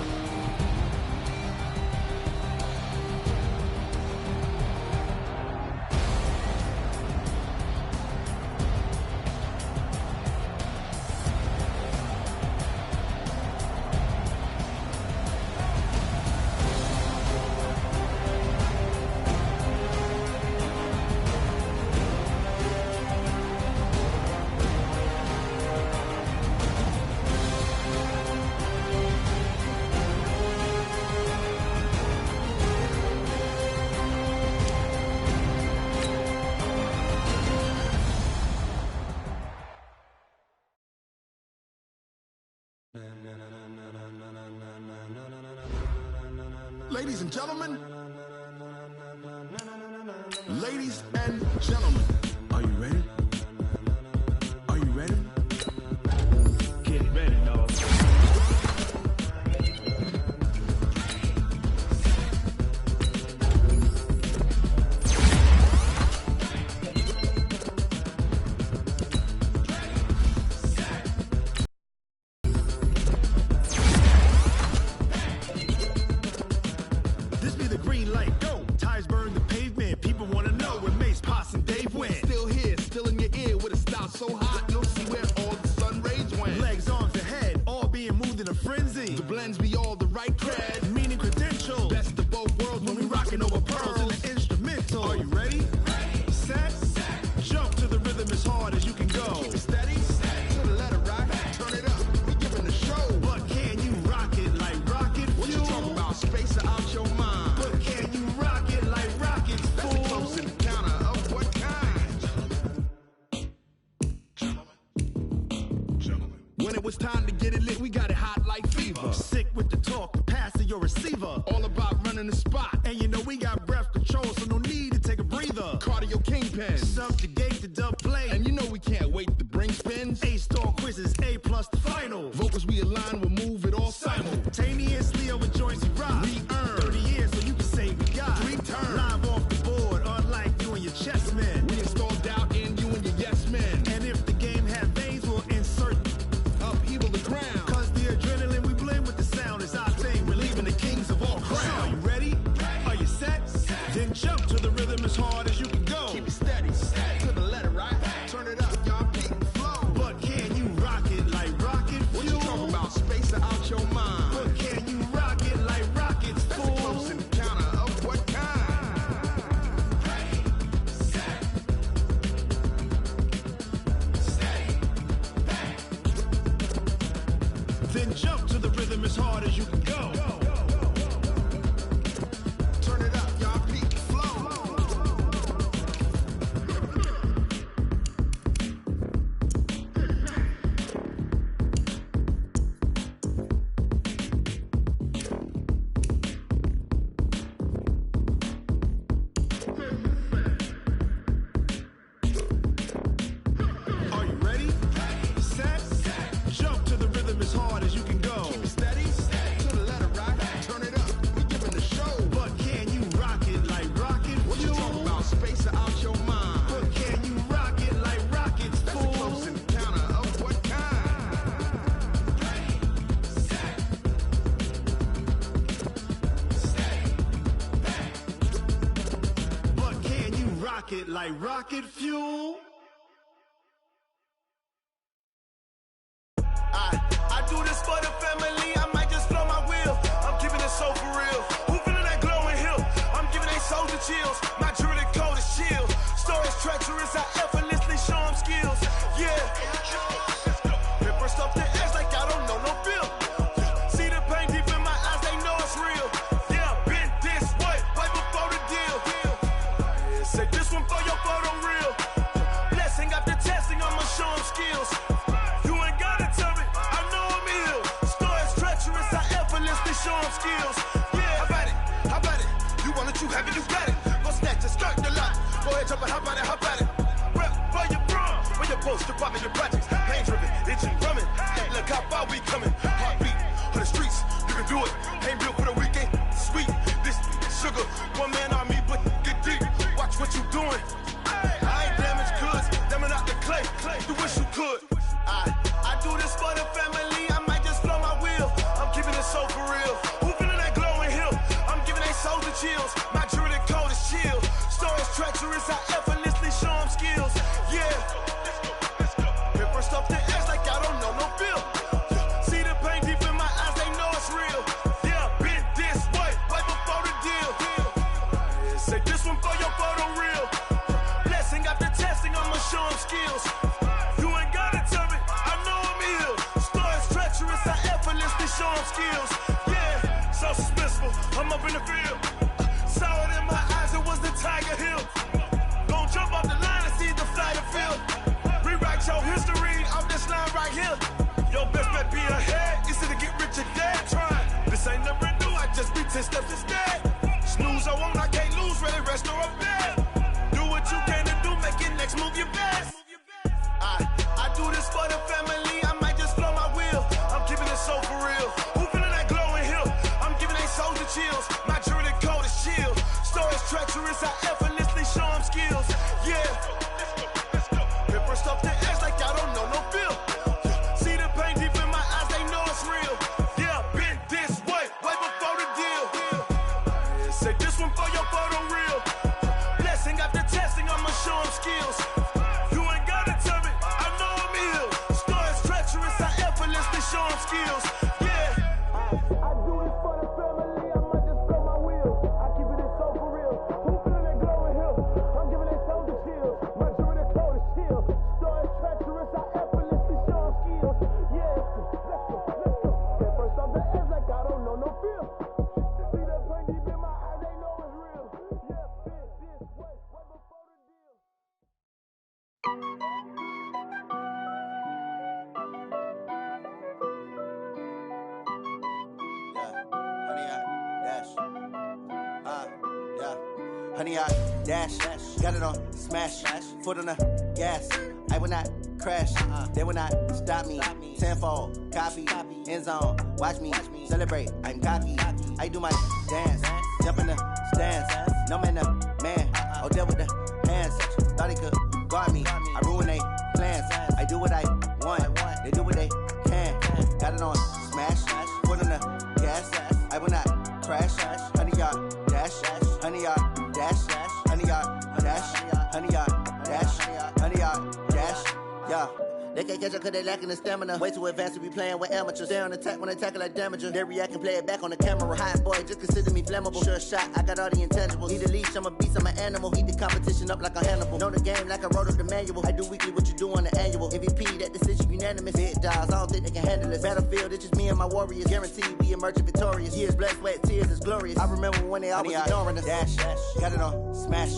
Ladies and gentlemen. Ladies and gentlemen. Are you ready? Are you ready? Get ready, dog. This be the green light, go. Tires burn the pavement. People want to know where Mace, Potts, and Dave went. Still here, still in your ear with a style so hot. No see where all the sun rays went. Legs, arms, and head, all being moved in a frenzy. The blends be all the right cred, meaning credentials. Best of both worlds when we rocking over pearls in the instrumental. Are you ready? Set, jump to the rhythm as hard as you can go. Keep it steady, to the letter right. Turn it up, we giving the show. But can you rock it like rocket fuel? What you talking about? Space out your mind. But can you rock it like rockets, fool? That's a close encounter of what kind? Gentlemen. When it was time to get it lit, we got it hot like fever. Sick with the talk, the pass to your receiver. All about running the spot. And you know we got breath control, so no need to take a breather. Cardio kingpin, subjugate the dub play. And you know we can't wait to bring spins. A-star quizzes, A+ the final. Vocals we align, we'll move it all simultaneously over joints we rock. We earn 30 years, so you can say we got 3 turns. Live off the board, unlike you and your chess men. We install doubt in you and your yes men. And if the game had veins, we'll insert upheaval the ground. Cause the adrenaline we blend with the sound is our thing. We're leaving the kings of all crowns. So are you ready? Are you set? Then jump to the rhythm as hard as you can go. Keep it steady, to the letter right. Turn it up, y'all peak flow. But can you rock it like rocket fuel? What you talking about? Space out your mind. But can you rock it like rockets, fool? That's a close encounter of what kind? Then jump to the rhythm as hard as you can go. Turn it up, y'all peak flow. Are you ready? Set, jump to the rhythm as hard as you can go. Keep it steady, to the letter right. Turn it up, we giving the show. But can you rock it like rocket fuel? What you talking about? Space out your mind. But can you rock it like rockets, fool? That's a close encounter of what kind? But can you rock it like rocket fuel? I do this for the family, I might just blow my wheel. I'm keeping it so for real. Who feeling that glowing hill? I'm giving they soldier chills. My jewelry code is chill. Stories treacherous, I effortlessly show them skills. Yeah. Pepper stuff the edge like I don't know no feel. See the pain deep in my eyes, they know it's real. Yeah, been this way, right before the deal. Say this one for your photo real. Blessing after testing, I'ma show them skills. You ain't gotta tell me, I know I'm ill. Stories treacherous, I effortlessly show them skills. Yeah, how about it? How about it? You want it, you have it, you got it. Go snatch it, start the lot. Go ahead, jump it, how about it, how about it? Rep for your bro, for your poster, popping your projects. Pain driven, itching, drumming. Look how far we coming. Heartbeat for the streets, you can do it. Ain't built for the weekend, sweet. This sugar, one man army, but get deep. Watch what you doing. I ain't damaged goods, damn out the clay. You wish you could. I do this for the family, I might just blow my wheel. I'm keeping it so for real. Who feeling that glowing hill? I'm giving they soldier chills. My jewelry code is chill. Stories treacherous, I effortlessly show them skills. Yeah. Pepper stuff the edge like I don't know no feel. See the pain deep in my eyes, they know it's real. Yeah, been this way, right before the deal. Say this one for your photo real. Blessing after testing, I'ma show them skills. You ain't gotta tell me, I know I'm ill. Stories treacherous, I effortlessly show them skills. Yeah, so suspenseful, I'm up in the field. Saw it in my eyes, it was the Tiger Hill. Gon' jump off the line and see the flight of field. Rewrite your history off this line right here. Your best bet be ahead, easy to get rich or dead trying. This ain't never new, I just be 10 steps instead. Snooze, I won't, I can't lose, ready, rest or up there. Do what you can to do, make your next move your best. I do this for the family, I might just flow my wheel. I'm keeping it so for real. Who feeling that glowing hill? I'm giving they souls the chills. My jewelry cold is chill. Stories treacherous, I effortlessly show them skills. Yeah. Hit first off the edge like I don't know no feel. See the pain deep in my eyes, they know it's real. Yeah, been this way before the deal. Say this one for your photo reel. Blessing after testing, I'ma show them skills. You ain't gotta tell me, I know I'm ill. Stories treacherous, I effortlessly show them skills. Yeah. I do this for the family, I might just blow my wheel. I keep it so for real. Who feeling that glowing hill? I'm giving they souls the chills. My jewelry cold is chill. Stories treacherous, I effortlessly show them skills. Yeah, let's go. Get first off the edge like I don't know no feel. See the pain deep in my eyes, they know it's real. Yeah, been this way before the deal. Honey, I dash, got it on smash, foot on the gas. I will not crash, they will not stop me. Tenfold, copy, end zone, watch me celebrate. I'm cocky, I do my dance, jump in the stands. No man, the man, oh, deal with the hands. Thought he could guard me, I ruin they plans. I do what I want, they do what they can. Got it on smash, foot on the gas. I will not crash, honey, y'all dash, honey, y'all dash, honey, y'all dash, honey, y'all dash, honey, y'all dash, yeah. They can't catch up cause they lacking the stamina. Way too advanced to be playing with amateurs. Stay on attack when they tackle like damager. They react and play it back on the camera. Hot boy, just consider me flammable. Sure shot, I got all the intangibles. Need a leash, I'm a beast, I'm an animal. Heat the competition up like a Hannibal. Know the game like I wrote up the manual. I do weekly what you do on the annual. MVP, that decision unanimous. Big dogs, I don't think they can handle it. Battlefield, it's just me and my warriors. Guaranteed we emerging victorious. Years, blood, sweat, tears, is glorious. I remember when they always ignoring us. Dash, got it on smash,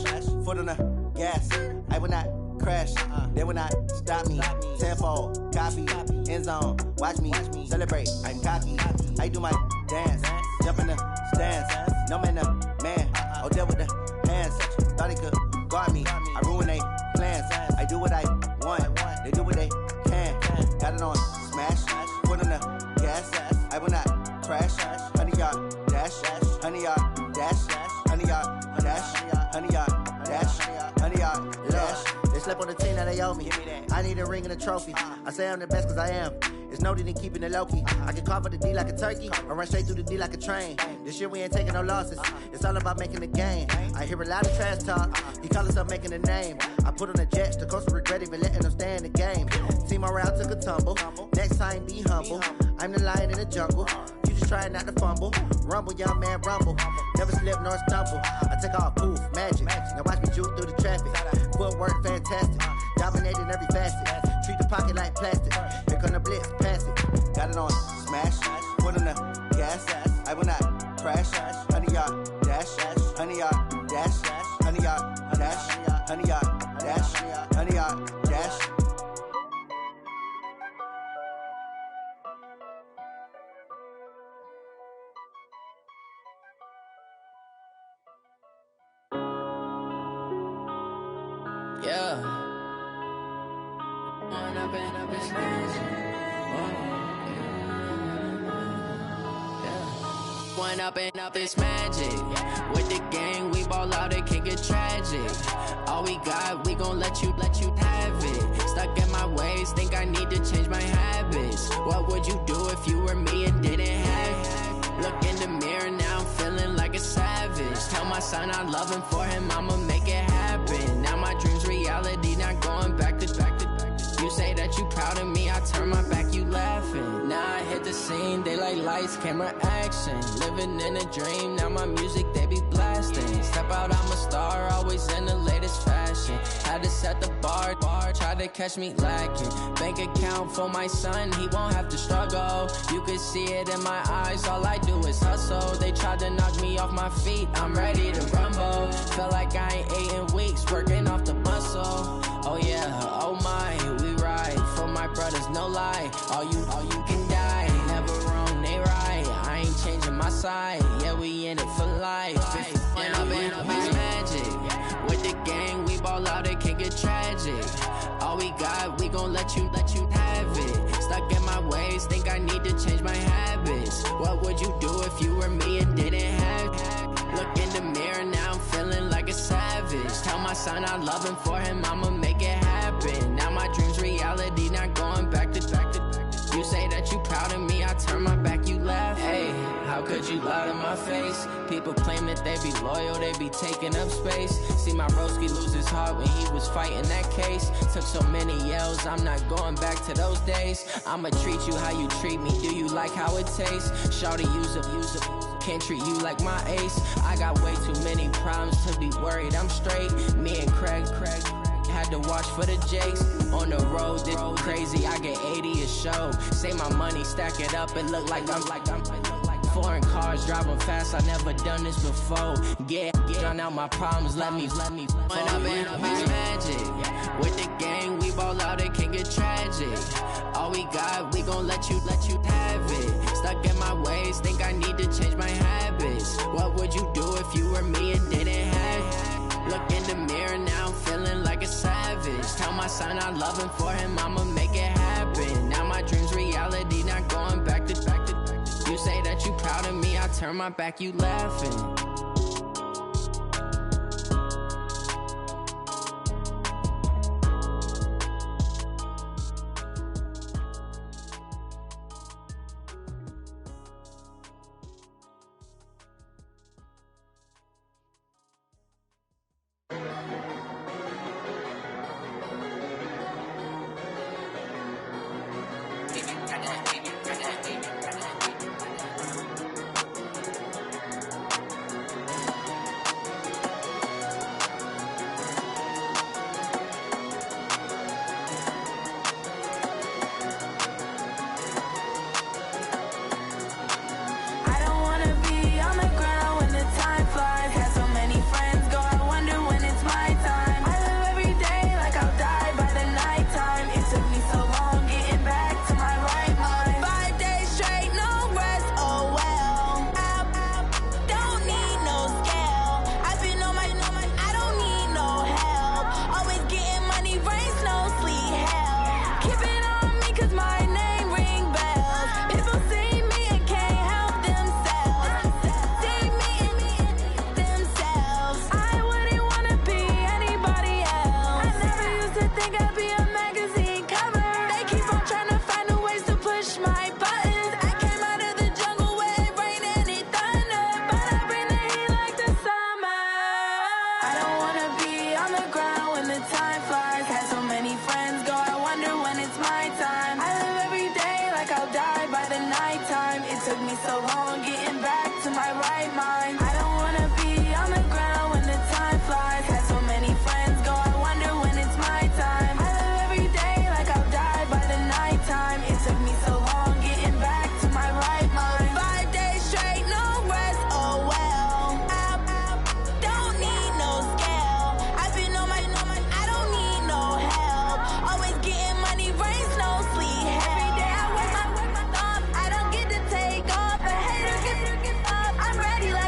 foot on the gas. I will not crash, they will not stop me. Tenfold, copy, end zone, watch me celebrate. I'm cocky, I do my dance, jump in the stands. No man, the man, oh, deal with the hands. Thought he could guard me, I ruin they plans. I do what I want, they do what they can. Got it on smash, foot on the gas. I will not crash, honey, y'all dash, honey, y'all dash, honey, y'all dash, honey, y'all dash, honey, y'all dash. They slept on the team, now they owe me. I need a ring and a trophy. I say I'm the best cause I am. It's no need in keeping it low-key. I can carve up the D like a turkey, or run straight through the D like a train. This year we ain't taking no losses. It's all about making the game. I hear a lot of trash talk. He call himself making a name. I put on the Jets, the coach will regret even letting them stay in the game. Team around took a tumble. Next time be humble. I'm the lion in the jungle. You just trying not to fumble. Rumble, young man, rumble. Never slip nor stumble. I take off, poof, magic. Now watch me juke through the traffic. Footwork fantastic. Dominating every facet. Treat the pocket like plastic. Here come the blitz, pass it. Got it on smash. Foot on the gas. I will not crash. Honey, y'all dash. Honey, y'all dash. Honey, y'all dash. Honey, y'all dash. Honey, y'all dash. Yeah. One up and up is magic. With the gang, we ball out, it can get tragic. All we got, we gon' let you have it. Stuck in my ways, think I need to change my habits. What would you do if you were me and didn't have it? Look in the mirror, now I'm feeling like a savage. Tell my son I love him, for him I'ma make it happen. Now my dream's reality, not going back to. You say that you proud of me, I turn my back, you laughing. Now I hit the scene, daylight lights, camera action. Living in a dream, now my music, they be blasting. Step out, I'm a star, always in the latest fashion. Had to set the bar, try to catch me lacking. Bank account for my son, he won't have to struggle. You can see it in my eyes, all I do is hustle. They tried to knock me off my feet, I'm ready to rumble. Felt like I ain't ate in weeks, working off the muscle. Oh yeah, oh my, we ride for my brothers, no lie. All you can die, never wrong, they right. I ain't changing my side, yeah, we in got, we gon' let you have it. Stuck in my ways, think I need to change my habits. What would you do if you were me and didn't have it? Look in the mirror, now I'm feeling like a savage. Tell my son I love him, for him I'ma make it happen. Now my dream's reality, not going back to. You say that you proud of me, I turn my back, you laugh. Hey, how could you lie to my face? People claim that they be loyal, they be taking up space. See my broski lose his heart when he was fighting that case. Took so many yells, I'm not going back to those days. I'ma treat you how you treat me, do you like how it tastes? Shawty, use it. Can't treat you like my ace. I got way too many problems to be worried, I'm straight. Me and Craig had to watch for the Jakes. On the road, this crazy, I get 80 a show. Say my money, stack it up, it look like I'm foreign cars, driving fast, I never done this before. Get drown out my problems, let me fall up in magic. With the gang, we ball out, it can get tragic. All we got, we gon' let you have it. Stuck in my ways, think I need to change my habits. What would you do if you were me and didn't have it? Look in the mirror, now I'm feeling like a savage. Tell my son I love him, for him I'ma make it happen. Now my dream's reality, not going back to. You say that you proud of me, I turn my back, you laughing.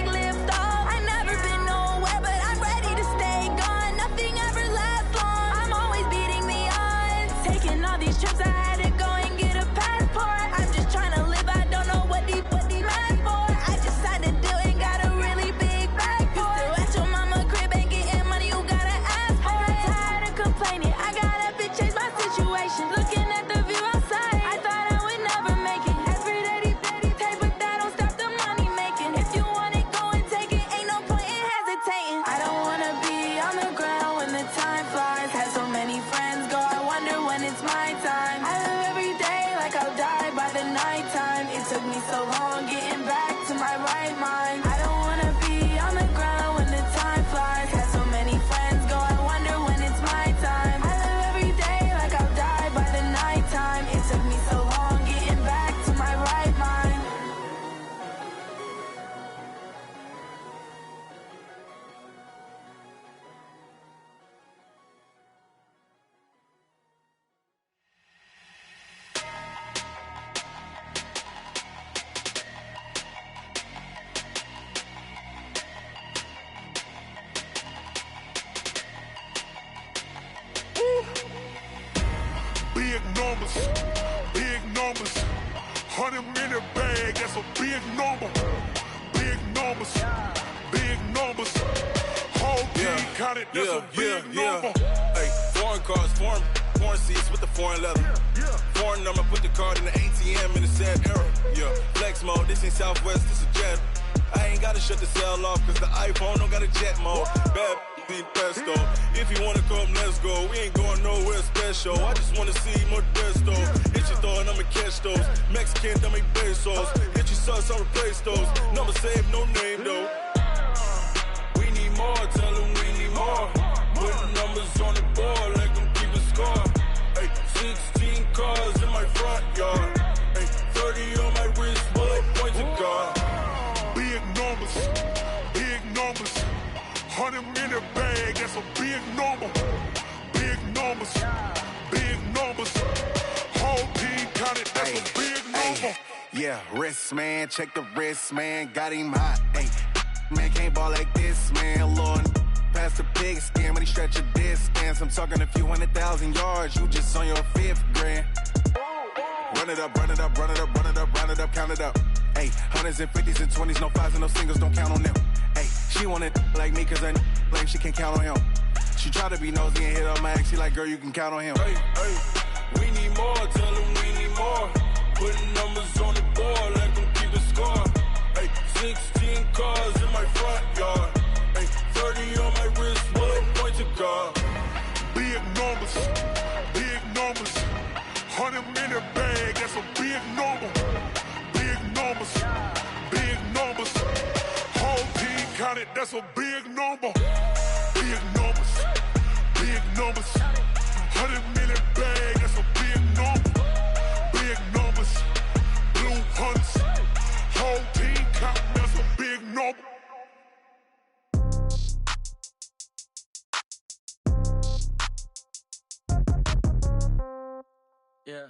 Live numbers, big numbers. 100-minute bag, that's a big number. Big numbers, big numbers. Whole team counted, that's a big number. Hey, foreign cars, foreign seats with the foreign leather. Foreign number, put the card in the ATM in the sad era. Yeah, flex mode, this ain't Southwest, this a jet. I ain't gotta shut the cell off, cause the iPhone don't got a jet mode. Bad need pesto. If you wanna come, let's go. We ain't going nowhere special. I just wanna see Modesto. Hit your throw and I'ma catch those. Mexican, I make pesos. Hit your sauce, I'll replace those. Number save, no name though. We need more, tell them we need more. Put numbers on the board, let them keep a score. Hey, 16 cars in my front yard. Hey, 30 on my wrist, bullet points of God. Big numbers, big numbers. 100-minute bag, that's a big number. Big numbers, big numbers. Whole team counted, that's a big number. Yeah, wrist man, check the wrist man, got him hot. Ay, man can't ball like this, man. Lord, past the pig skin when he stretch a distance. I'm talking a few 100,000 yards, you just on your 5th grand. Run it up, run it up, run it up, run it up, run it up, count it up. Ay, 100s and 50s and 20s, no 5s and no singles, don't count on them. Ay, she want it like me cause I lame, she can't count on him. She try to be nosy and hit up my ex, she like, girl, you can count on him. Hey, we need more, tell them we need more. Putting numbers on the board, let them keep a score. Hey, 16 cars in my front yard. Hey, 30 on my wrist, bullet points of God. Big numbers, big numbers. 100-minute bag, that's a big number. Big numbers, big numbers. Whole team counted, that's a big number. Big numbers, big numbers. 100-minute bag, that's a big number. Big numbers, blue hunts. Whole team counting, that's a big number. Yeah.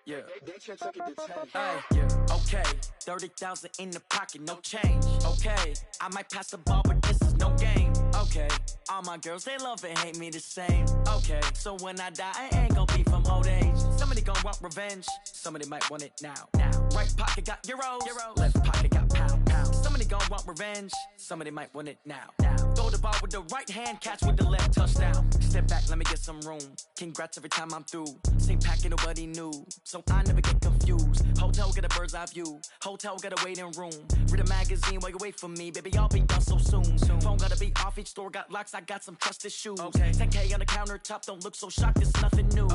Yeah. Hey, yeah. Okay. 30,000 in the pocket, no change. Okay. I might pass the ball, but this is no game. Okay. All my girls, they love and hate me the same. Okay. So when I die, I ain't gon' be from old age. Somebody gon' want revenge. Somebody might want it now. Right pocket got euros. Left pocket got pound. Somebody gon' want revenge. Somebody might want it now. Throw the ball with the right hand, catch with the left, touchdown. Step back, let me get some room. Congrats every time I'm through. Same packet, nobody knew, so I never get confused. Hotel get a bird's eye view. Hotel got a waiting room. Read a magazine while you wait for me, baby. I'll be done so soon. Phone gotta be off. Each store got locks. I got some trusted shoes. 10K on the countertop. Don't look so shocked. It's nothing new.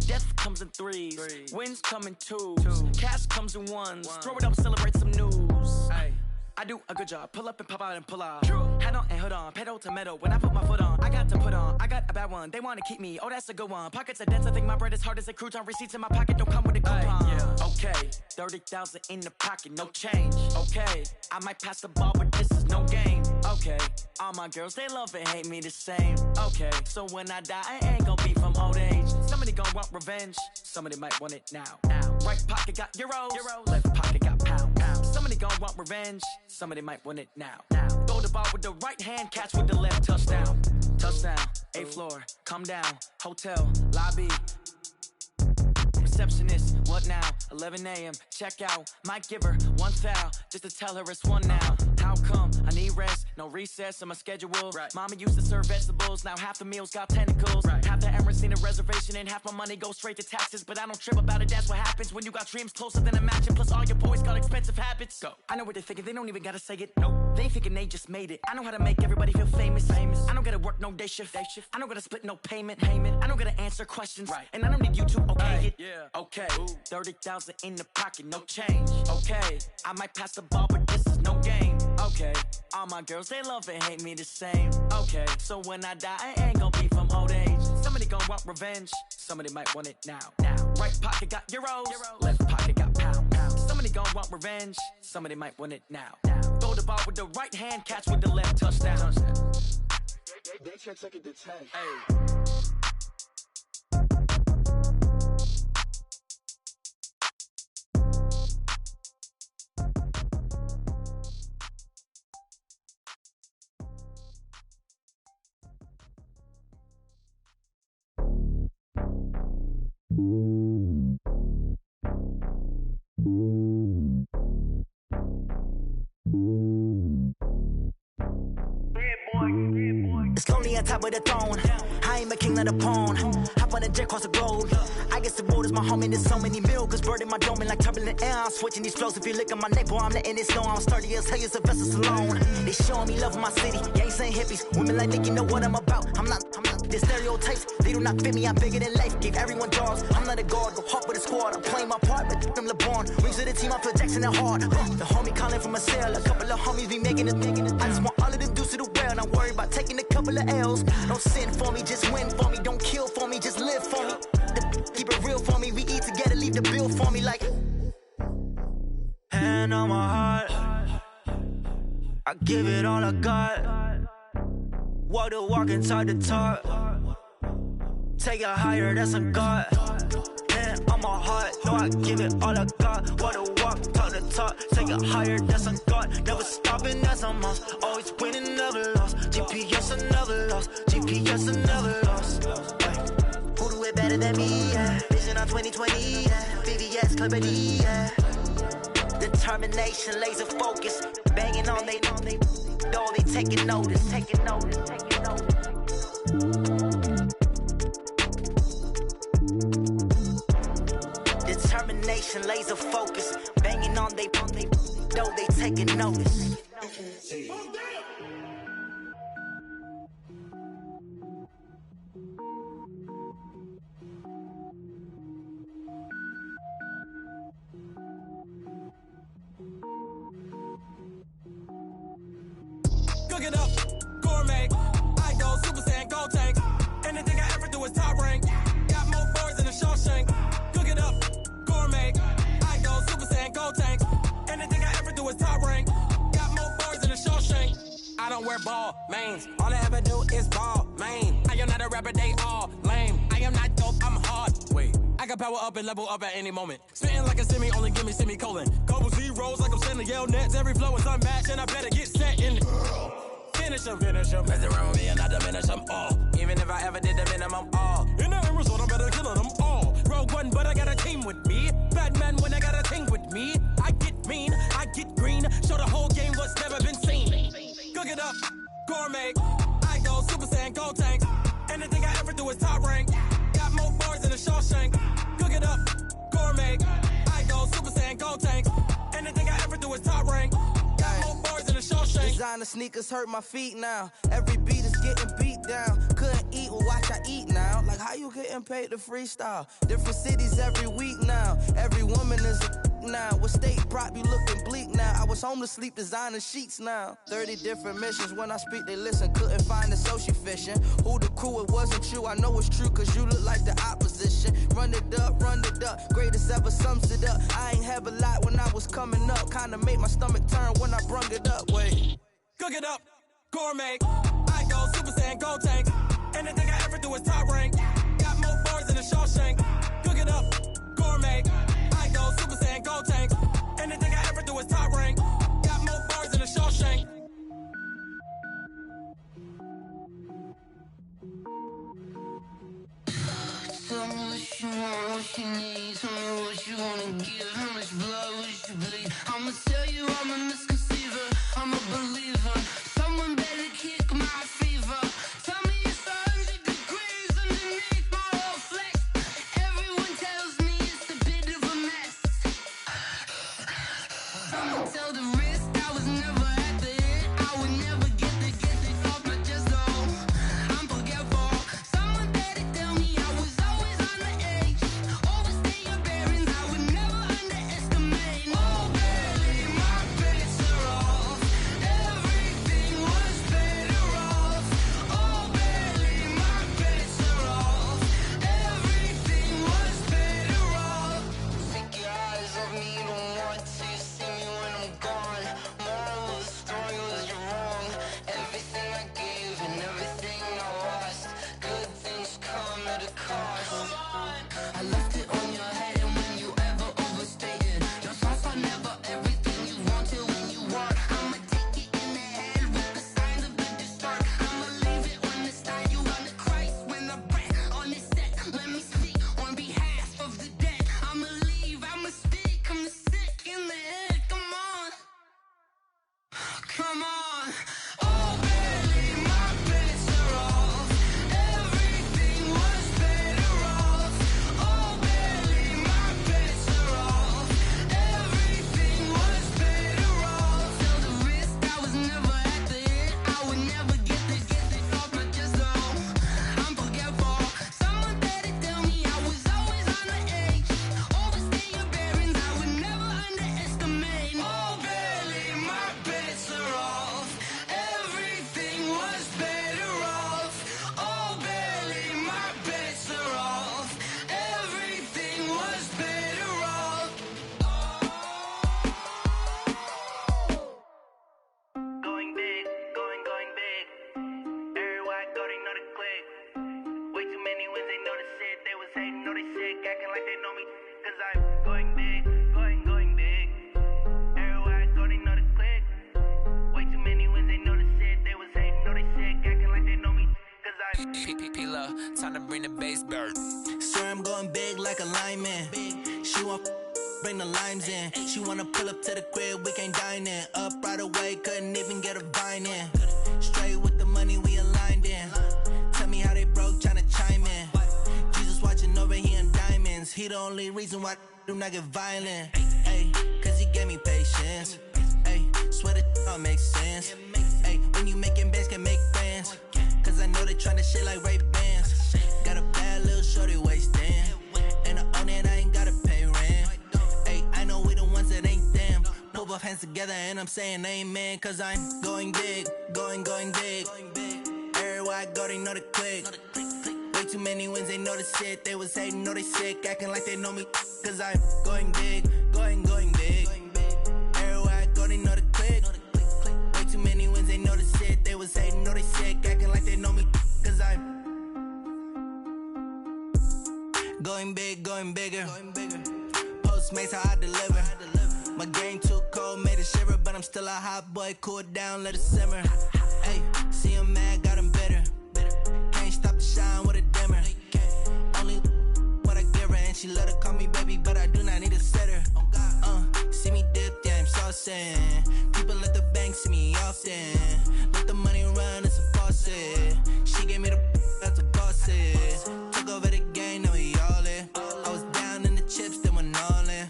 Death comes in threes. Wins come in twos. Cash comes in ones. Throw it up, celebrate some news. I do a good job. Pull up and pop out and pull out. Head on and hood on. Pedal to metal. When I put my foot on, I got to put on. I got a bad one. They want to keep me. Oh, that's a good one. Pockets are dense. I think my bread is hard as a crouton. Receipts in my pocket don't come with a coupon. Okay. 30,000 in the pocket. No change. Okay. I might pass the ball, but this is no game. Okay. All my girls, they love and hate me the same. Okay. So when I die, I ain't gon' be from old age. Somebody gon' want revenge. Somebody might want it now. Right pocket got euros. Left pocket got pound. Somebody gon' want revenge. Somebody might want it now. Throw the ball with the right hand, catch with the left, touchdown. Touchdown, 8th floor, come down, hotel, lobby. Receptionist, what now? 11 a.m., check out. Might give her one foul, just to tell her it's one now. How come? I need rest, no recess in my schedule. Mama used to serve vegetables, now half the meals got tentacles. Half the Emirates need a reservation and half my money goes straight to taxes. But I don't trip about it, that's what happens when you got dreams closer than a match. Plus all your boys got expensive habits. Go. I know what they're thinking, they don't even gotta say it. Nope. They thinking they just made it. I know how to make everybody feel famous. I don't gotta work no day shift. I don't gotta split no payment. I don't gotta answer questions. And I don't need you to okay it. Okay, 30,000 in the pocket, no change. Okay, I might pass the ball, but this is no game. Okay, all my girls, they love and hate me the same. Okay, so when I die, I ain't gon' be from old age. Somebody gon' want revenge. Somebody might want it now. Right pocket got euros. Left pocket got pound. Somebody gon' want revenge. Somebody might want it now. Throw the ball with the right hand, catch with the left, touchdown. They can't take it to 10. Hey. It's lonely on top of the throne. I ain't a king, not a pawn. Hop on a jet across the globe. I guess the road is my home and there's so many milkers bird in my dome and like turbulent air. I'm switching these flows. If you look at my neck, boy, I'm letting it snow. I'm sturdy as hell, as a vessel alone. They showing me love in my city. Gangs ain't hippies. Women like Nick, you know what I'm about. I'm not. The stereotypes, they do not fit me. I'm bigger than life. Gave everyone jobs. I'm not a guard. Go hard with a squad. I'm playing my part, but them LeBron. Rings to the team, I feel Jackson and hard. The homie calling from a cell. A couple of homies be making it. I just want all of them dudes to do well. Not worry about taking a couple of L's. Don't sin for me, just win for me. Don't kill for me, just live for me. Keep it real for me. We eat together, leave the bill for me like. Hand on my heart, I give it all I got. Walk the walk and talk the talk. Take it higher, that's a God. Hand on my heart, no, I give it all I got. Walk the walk, talk the talk. Take it higher, that's a God. Never stopping, that's a must. Always winning, never lost. GPS, I never lost. GPS, I never lost. Who do it better than me? Yeah. Vision on 2020, yeah. VVS, Clarity, yeah. Determination, laser focus. Banging on they know they taking notice, taking notice, taking notice. Determination, laser focus. Banging on they know they taking notice. Cook it up, gourmet. I go Super Saiyan, gold tank. Anything I ever do is top rank. Got more birds than a Shawshank. Cook it up, gourmet. I go Super Saiyan, gold tank. Anything I ever do is top rank. Got more birds than a Shawshank. I don't wear ball mains. All I ever do is ball main. I am not a rapper, they all lame. I am not dope, I'm hard. Wait, I can power up and level up at any moment. Spitting like a semi, only give me semicolon. Couple zeros like I'm sending yell nets. Every flow is unmatched and I better get set in. Finish them. Mess around with me and I diminish them all. Even if I ever did the minimum all. In the end result, I'm better killing them all. Rogue One, but I got a team with me. Batman when I got a thing with me. I get mean, I get green. Show the whole game what's never been seen. Cook it up, gourmet. I go Super Saiyan, gold tank. Anything I ever do is top rank. Got more bars than a Shawshank. Cook it up, gourmet. I go Super Saiyan, gold tank. Anything I ever do is top rank. Got more bars than a Shawshank. Designer sneakers hurt my feet now. Every beat is getting beat down. Couldn't eat, well watch I eat now. Like how you getting paid to freestyle? Different cities every week now. Every woman is a now. What state prop you looking bleak now? I was home to sleep designer sheets now. 30 different missions. When I speak they listen. Couldn't find the social fishing. Who the crew, it wasn't you. I know it's true cause you look like the opposition. Run it up, greatest ever sums it up. I ain't have a lot when I was coming up. Kinda made my stomach turn when I brung it up. Wait. Cook it up, gourmet. I go Super Saiyan, gold tank. Anything I ever do is top rank. Got more bars than a Shawshank. Cook it up, gourmet. I go Super Saiyan, gold tank. Anything I ever do is top rank. Got more bars than a Shawshank. Tell me what you want, what you need. Tell me what you wanna give. How much blood would you bleed? I'ma tell you I'm a misconceiver. I'm a believer. Someone better kick my fever. Tell me it's 100 degrees underneath my whole flesh. Everyone tells me it's a bit of a mess. I'ma tell the risk I was never at the end. I would never get this off my chest though. I'm forgetful. Someone better tell me I was always on the edge. Always P-Love, time to bring the bass back. Swear I'm going big like a lineman. She want bring the limes in. She wanna pull up to the crib, we can't dine in. Up right away, couldn't even get a vine in. Straight with the money we aligned in. Tell me how they broke, tryna chime in. Jesus watching over here in diamonds. He the only reason why I do not get violent. Ay, cause he gave me patience. Ay, swear that don't make sense. Ay, when you making bands, can make friends. Cause I know they tryna shit like Ray-Bans. Got a bad little shorty wasting. And I own it, I ain't gotta pay rent. Ay, I know we the ones that ain't them. Pull both hands together and I'm saying amen. Cause I'm going big, going big. Everywhere I go, they know the click. Way too many wins, they know the shit. They was hating, know they sick, acting like they know me. Cause I'm going big, going big. Everywhere I go, they know the click. Way too many wins, they know the shit. They was hating, know they sick, acting like they know me. Cause I'm going big, going bigger. Postmates how I deliver. My game too cold, made it shiver. But I'm still a hot boy, cool it down, let it simmer. Hey, see him mad, got him bitter. Can't stop the shine with a dimmer. Only what I give her, and she let her call me baby, but I do not need a sitter. See me dip, yeah, I'm saucing. People at the bank see me often. Let the money run, it's a faucet. She gave me the that's a boss it. Took over the game, now we all in. I was down in the chips, then went all in.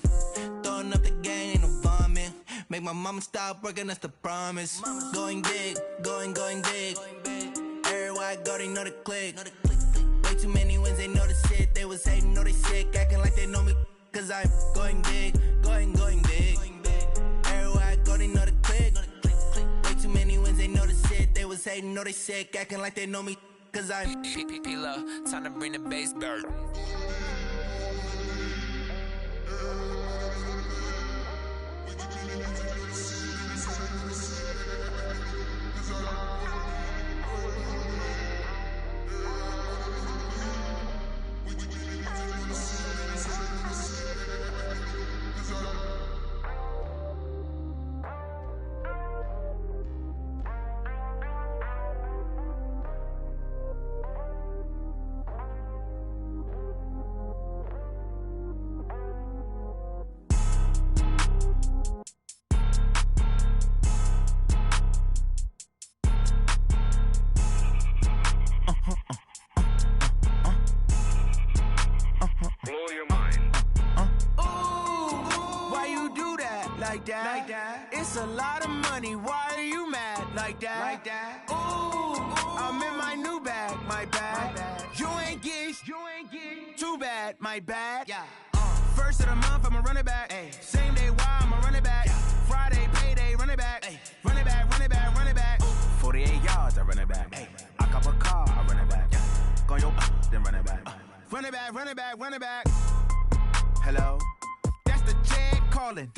Throwing up the game, ain't no vomit. Make my mama stop working, that's the promise. Going big, going big. Everywhere I go, they know the click. Way too many wins, they know the shit. They was hating, know they sick, acting like they know me. Cause I'm going big, going big. Everywhere I go, they know the click. Way too many wins, they know the shit. They was hating, know they sick, acting like they know me. Cause I'm P-Love, time to bring the bass back. It's a lot of money, why are you mad like that? Ooh, I'm in my new bag, my bad. You ain't get too bad, my bad. Yeah. First of the month, I'ma run it back. Ay. Same day, why I'ma run it back. Yeah. Friday, payday, run it back. Ay. Run it back, run it back, run it back. 48 yards, I run it back. Ay. I cop a car, I run it back. Yeah. Go your then run it back. Run it back, run it back, run it back. Hello? That's the check calling.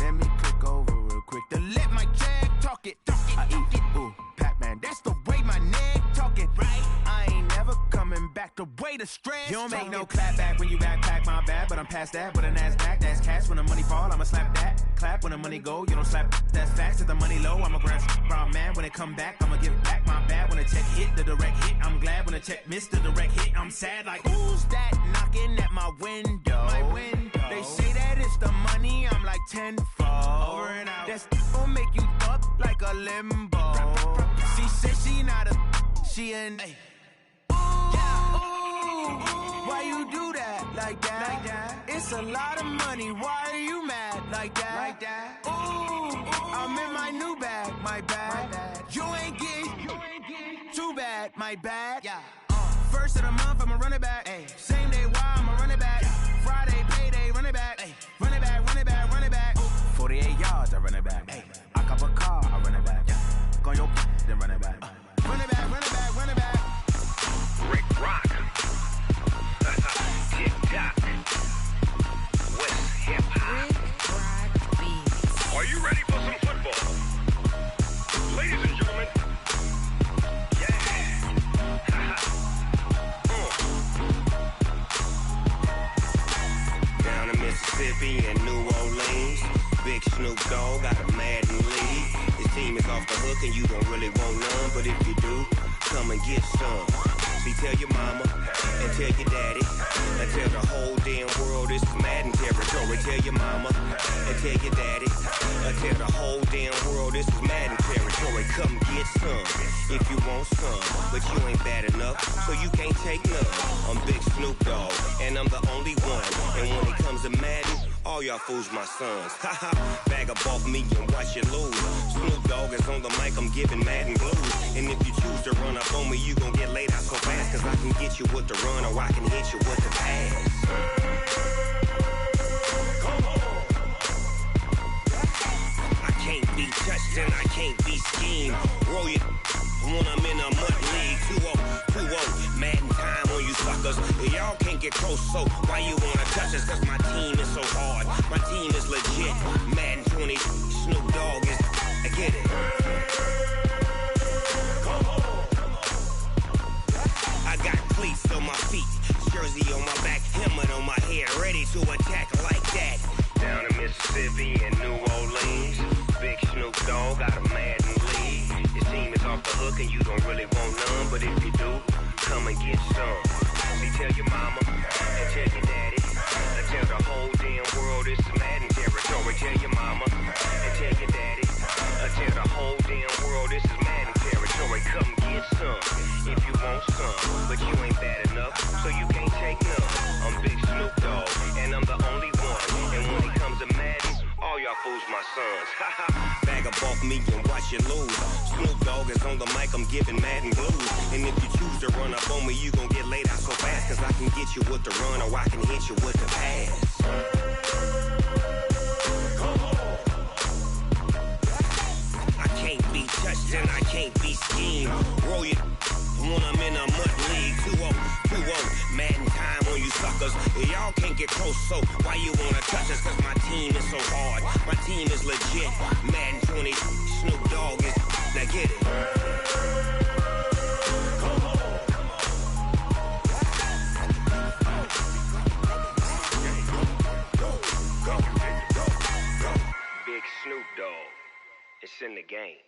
Let me click over real quick. To let my check talk it. I eat it, ooh, Pac-Man. That's the way my neck talking. Right? I ain't never coming back the way the stress. You don't make no clap back when you backpack, my bad. But I'm past that with a NASDAQ. That's cash when the money fall, I'ma slap that. Clap when the money go, you don't slap. That's facts. If the money low, I'ma grab brown man. When it come back, I'ma give back my bad. When the check hit, the direct hit. I'm glad when the check missed the direct hit. I'm sad like, who's that knocking at my window? My window. They say that it's the money, I'm like tenfold. Over and out. That's gon' make you up like a limbo. She said she not a, she an. Ay. Why you do that like that? It's a lot of money, why are you mad like that? Ooh, I'm in my new bag, my bad. You ain't get too bad, my bad. Yeah. First of the month, I'ma run it back. Ay. Same day, why I'ma run it back. Friday, payday, run it back. Ay. Run it back, run it back, run it back. 48 yards, I run it back. Ay. I cop a car, I run it back. Yeah. Go your then run it back. Run it back, run it back, run it back. Rick Rock. TikTok. West Hip Hop. Are you ready for some football? Ladies and gentlemen. Down in Mississippi and New Orleans, Big Snoop Dogg got a Madden lead. His team is off the hook and you don't really want none, but if you do, come and get some. See, tell your mama and tell your daddy and tell the whole damn world this is Madden territory. Tell your mama and tell your daddy and tell the whole damn world this is Madden territory. Come get some if you want some, but you ain't bad enough, so you can't take none. I'm Big Snoop Dogg, and I'm the only one. And when it comes to Madden, all y'all fools my sons. Haha, bag up off me and watch you lose. Snoop Dogg is on the mic, I'm giving Madden blues. And if you choose to run up on me, you gon' get laid out so fast, cause I can get you with the run or I can hit you with the pass. I can't be touched and I can't be schemed. Roll you when I'm in a mud league. 2-0, Madden time on you suckers. Y'all can't get close, so why you wanna touch us? Cause my team is so hard, my team is legit. Madden 20, Snoop Dogg is, I get it. I got cleats on my feet, jersey on my back, helmet on my head, ready to attack like that. Down in Mississippi and New Orleans, Big Snoop Dogg got a Madden league. Your team is off the hook and you don't really want none, but if you do, come and get some. See, tell your mama and tell your daddy and tell the whole damn world this is Madden territory. Tell your mama and tell your daddy and tell the whole damn world this is Madden territory. Come get some if you want some, but you ain't bad enough, so you can't take none. I'm Big Snoop Dogg, and I'm the only one. And when it comes to Madden, all y'all fools my sons. Haha, bag up off me and watch you lose. Snoop Dogg is on the mic, I'm giving Madden blues. And if you choose to run up on me, you gon' get laid out so fast, cause I can get you with the run or I can hit you with the pass. I can't be touched and I can't be schemed. Roll you when I'm in a mud league. 2-0, Madden time on you suckers. Y'all can't get close, so why you wanna touch us? Cause my team is so hard, my team is legit. Madden 20, Snoop Dogg is, now get it. Big Snoop Dogg, it's in the game.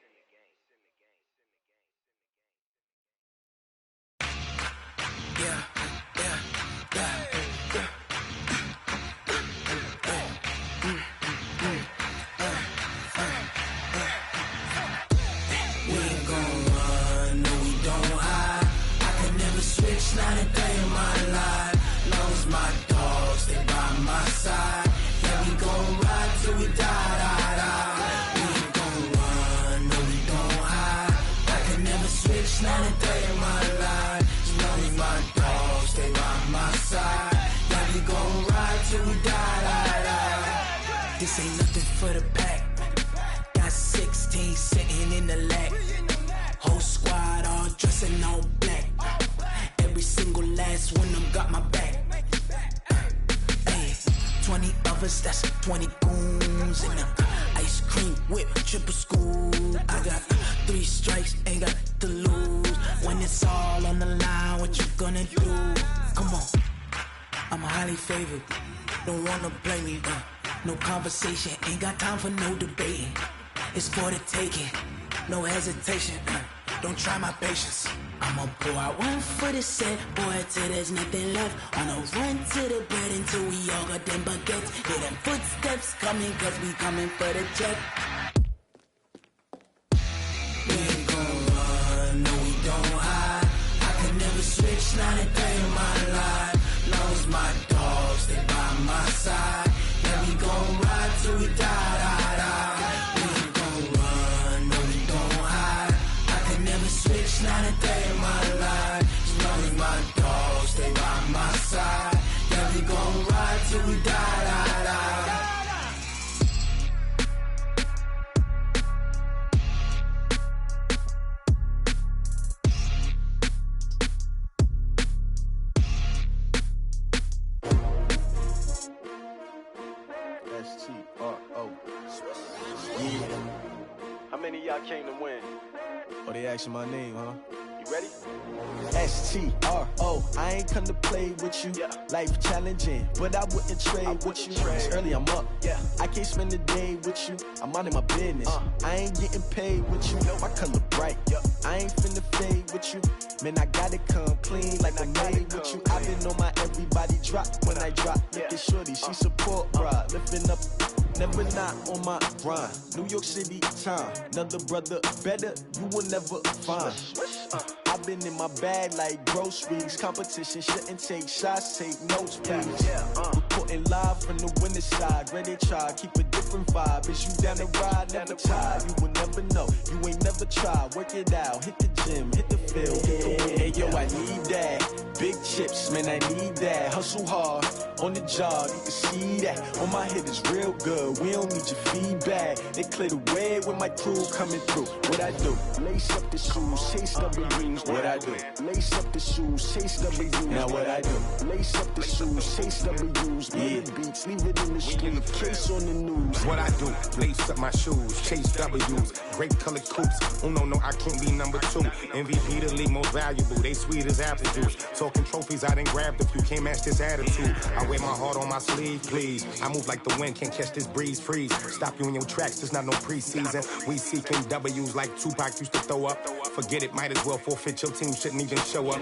Not a day in my life, long as my dogs, they by my side. Yeah, we gon' ride till we die. We ain't gon' run, no, we don't hide. I can never switch, not a day in my life, as long as my dogs, they by my side. Yeah, we gon' ride till we die. This ain't nothing for the pack. Got 16 sitting in the lap. Whole squad all dressing all black. Every single last one of them got my back. Hey, 20 of us, that's 20 goons. And ice cream whip, triple school. I got 3 strikes, ain't got to lose. When it's all on the line, what you gonna do? Come on, I'm highly favored. Don't wanna blame me, no conversation, ain't got time for no debating. It's for the taking, no hesitation. Don't try my patience. I'ma pour out one for the set, boy, till there's nothing left. On a run to the bread until we all got them baguettes. Hear them footsteps coming, cause we coming for the check. We ain't gon' run, no, we don't hide. I can never switch, not a day in my life. Long as my dogs, they by my side. Yeah, we gon' ride till we die. We ain't gon' run, no, we don't hide. I can never switch, not a day in my life. As long as my dogs, they by my side. Yeah, we gon' ride till we die. S-T-R-O. Yeah. How many of y'all came to win? Oh, they asking my name, huh? You ready? S-T-R-O. I ain't come to play with you. Yeah. Life challenging, but I wouldn't trade with you. It's early, I'm up. Yeah. I can't spend the day with you. I'm minding my business. I ain't getting paid with you. My color bright. I ain't finna fade with with you. Man, I gotta come clean like I'm made with you. I've been on my everybody drop when I drop. Look at shorty, she support, bruh. Lifting up, never not on my grind. New York City time, another brother better, you will never find. I've been in my bag like groceries. Competition shouldn't take shots, take notes, please. Reporting live from the winning side. Ready to try, keep a different vibe. Is you down the ride, never tired. You will never know, you ain't never tried. Work it out, hit the gym, hit the field. Hey yo, I need that. Big chips, man, I need that. Hustle hard, on the job, you can see that. On my head is real good, we don't need your feedback. They clear the way with my crew coming through. What I do? Lace up the shoes, chase W's. What I do? Lace up the shoes, chase W's. Now what I do? Lace up the shoes, chase W's. Yeah. Beats, leave it in the street, case on the news. What I do? Lace up my shoes, chase W's. Great colored coops. Oh no, I can't be number 2. MVP the league most valuable. They sweet as apple juice. Talking trophies, I didn't grab the few. Can't match this attitude. I wear my heart on my sleeve, please. I move like the wind, can't catch this breeze, freeze. Stop you in your tracks, there's not no preseason. We seeking W's like Tupac used to throw up. Forget it, might as well forfeit. Your team shouldn't even show up.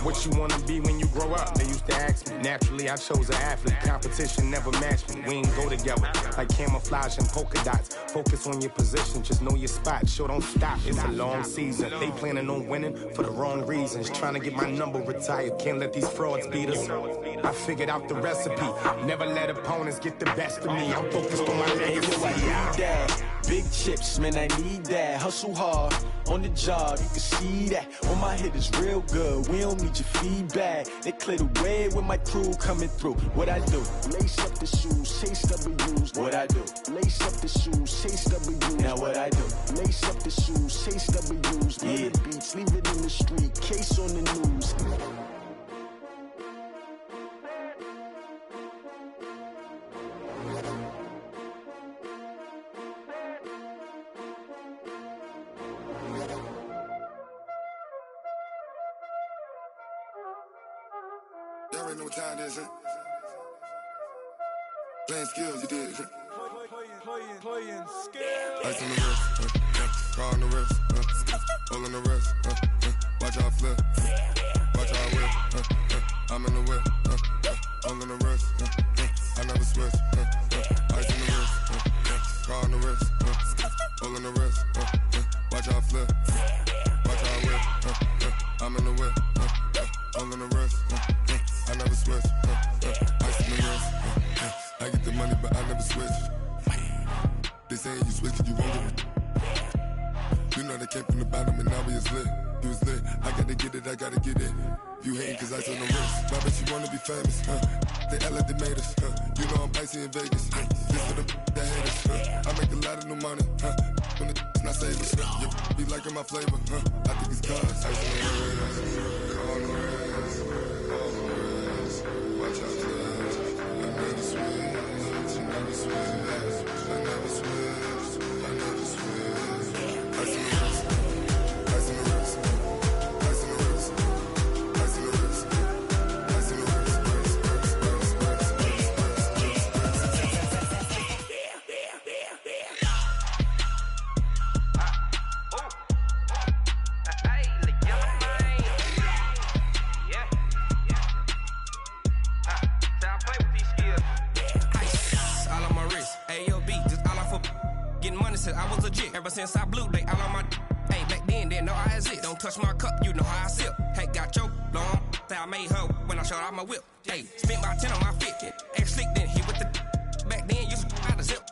What you wanna be when you grow up? They used to ask me. Naturally, I chose an athlete. Competition never matched me. We ain't go together like camouflage and polka dots. Focus on your position, just know your spot. Sure, don't stop. It's a long season. They planning on winning for the wrong reasons. Trying to get my number retired. Can't let these frauds beat us. I figured out the recipe. Never let opponents get the best of me. I'm focused on my legacy. Big chips, man, I need that. Hustle hard, on the job, you can see that. On my head is real good, we don't need your feedback. They clear the way with my crew coming through. What I do? Lace up the shoes, chase W's. What I do? Lace up the shoes, chase W's. Now what I do? Lace up the shoes, chase W's. Yeah. Beats, leave it in the street, case on the news. Y'all already know what time it is, huh? Playing skills, you did, huh? Playing skills. Ice on the wrist, car on the wrist, hole in the wrist, watch how I flip, watch how I whip, I'm in the whip, hole in the wrist, I never switch, ice on the wrist, car on the wrist, hole in the wrist, watch how I flip, watch how I whip, I'm in the whip, hole in the wrist, I never switch, ice on the wrist, I get the money but I never switch. They saying you switch, you won't get it. You know they came from the bottom and now we is lit. You was lit, I gotta get it, I gotta get it. You hating cause ice on the wrist. My bitch, you wanna be famous, They Ella, they made us, You know I'm icy in Vegas, This for the that haters, I make a lot of new money, When the not savers, You be liking my flavor, I think it's cause ice on the wrist, on the wrist, on the wrist. Watch out, I never switch, I never switch. I never switched, I never switched. Ice in the wrist, ice in the wrist, ice in the wrist, ice in the wrist, ice in the wrist, I was legit ever since I blew they all on my hey back then didn't know I exist. Don't touch my cup, you know how I sip. Hey, got your long I made her when I showed out my whip. Hey, spent about 10 on my fit. X slick then hit with the back then you out the zip.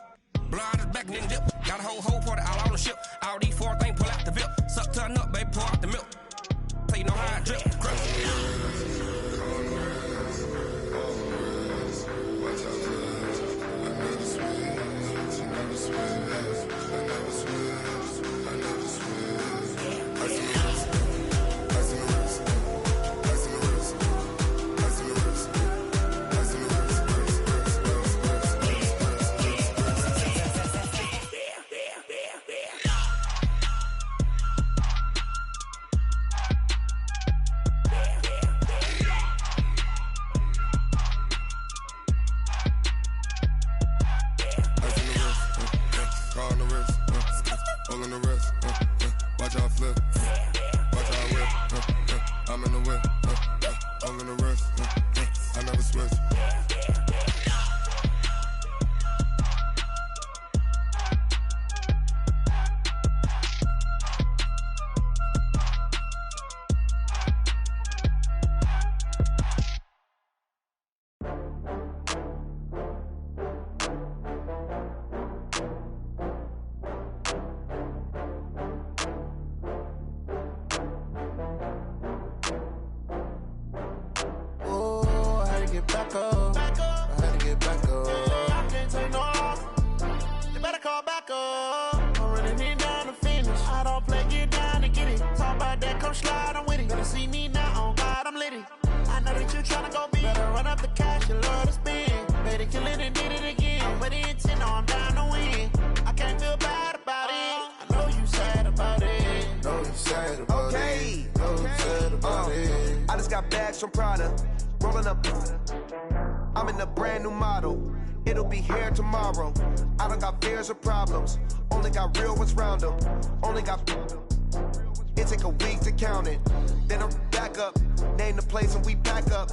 Blow out his back then dip. Got a whole party all on the ship. All these 4 things pull out the VIP. Suck turn up, baby, pour out the milk. So you know how I drip. tryna go big. Better run up the cash and love to spend. Better kill it and did it again. I'm with the intent, no, I'm down to win. I can't feel bad about it. I know you sad about it. Know you sad about it. Know you sad about it. I just got bags from Prada. Rolling up. I'm in a brand new model. It'll be here tomorrow. I don't got fears or problems. Only got real ones round them. Only got. It take a week to count it. Then I'm back up. Name the place and we pack up.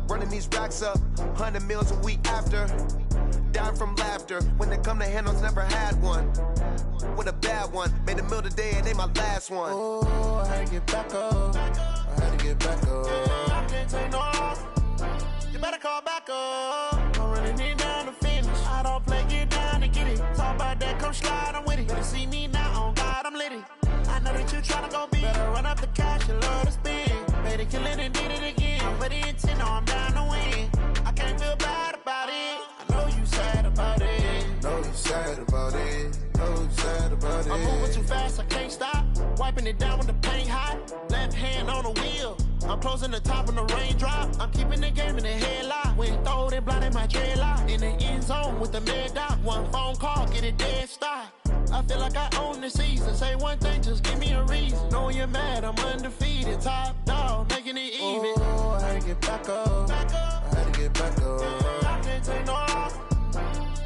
Running these racks up. 100 meals a week after. Dying from laughter. When they come to handles, never had one. With a bad one. Made a meal today and they my last one. Oh, I had to get back up. I had to get back up. I can't take no loss. You better call back up. I'm running it down to finish. I don't play, get down to get it. Talk about that, come slide, I'm with it. Better see me now, on God, I'm litty. I know that you tryna go big. Better run up the cash and love to spend. Better kill it and did it again. I'm with the intent, no, I'm down to win. I can't feel bad about it. I know you sad about it. Know you sad about it. Know you sad about it. I'm moving too fast, I can't stop. Wiping it down with the paint hot. Left hand on the wheel. I'm closing the top when the raindrop. I'm keeping the game in the headlock. When throw it blind in my dreadlock. In the end zone with the mid dot. One phone call, get it dead stop. I feel like I own the season. Say one thing, just give me a reason. Knowing you're mad, I'm undefeated. Top dog, making it even. Oh, I had to get back up. I had to get back up. I can't take no loss.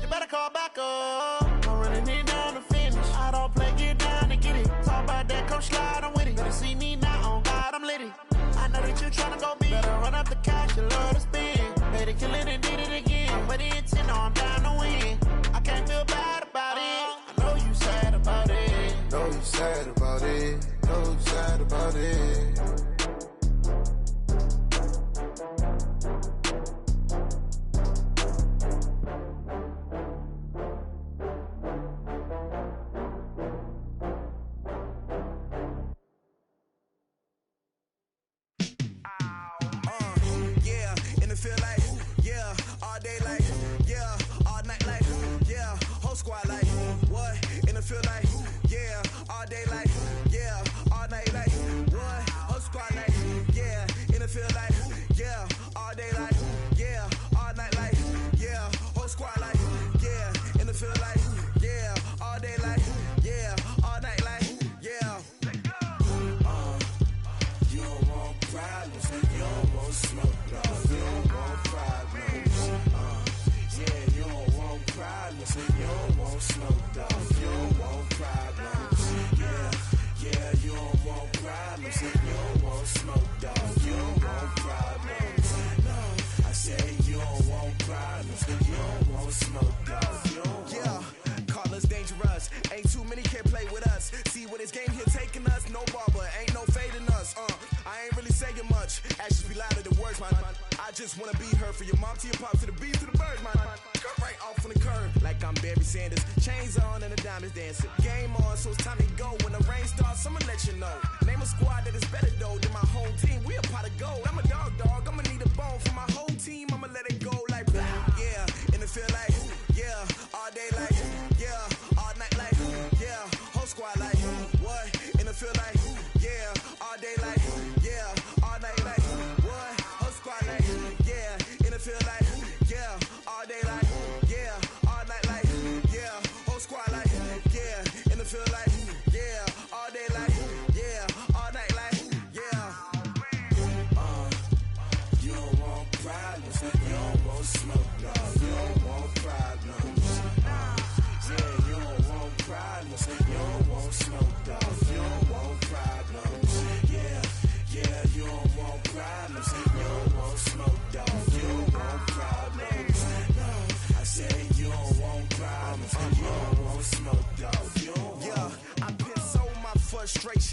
You better call back up. I'm running it down to finish. I don't play, get down to get it. Talk about that, come slide, I'm with it. Better see me now, on God, I'm litty. I know that you tryna go big. Better run up the cash and love to spend. Better kill it and did it again. I'm with the intent, no, I'm down to win. I can't feel bad about it. I know you sad about it. Know you sad about it. Know you sad about it.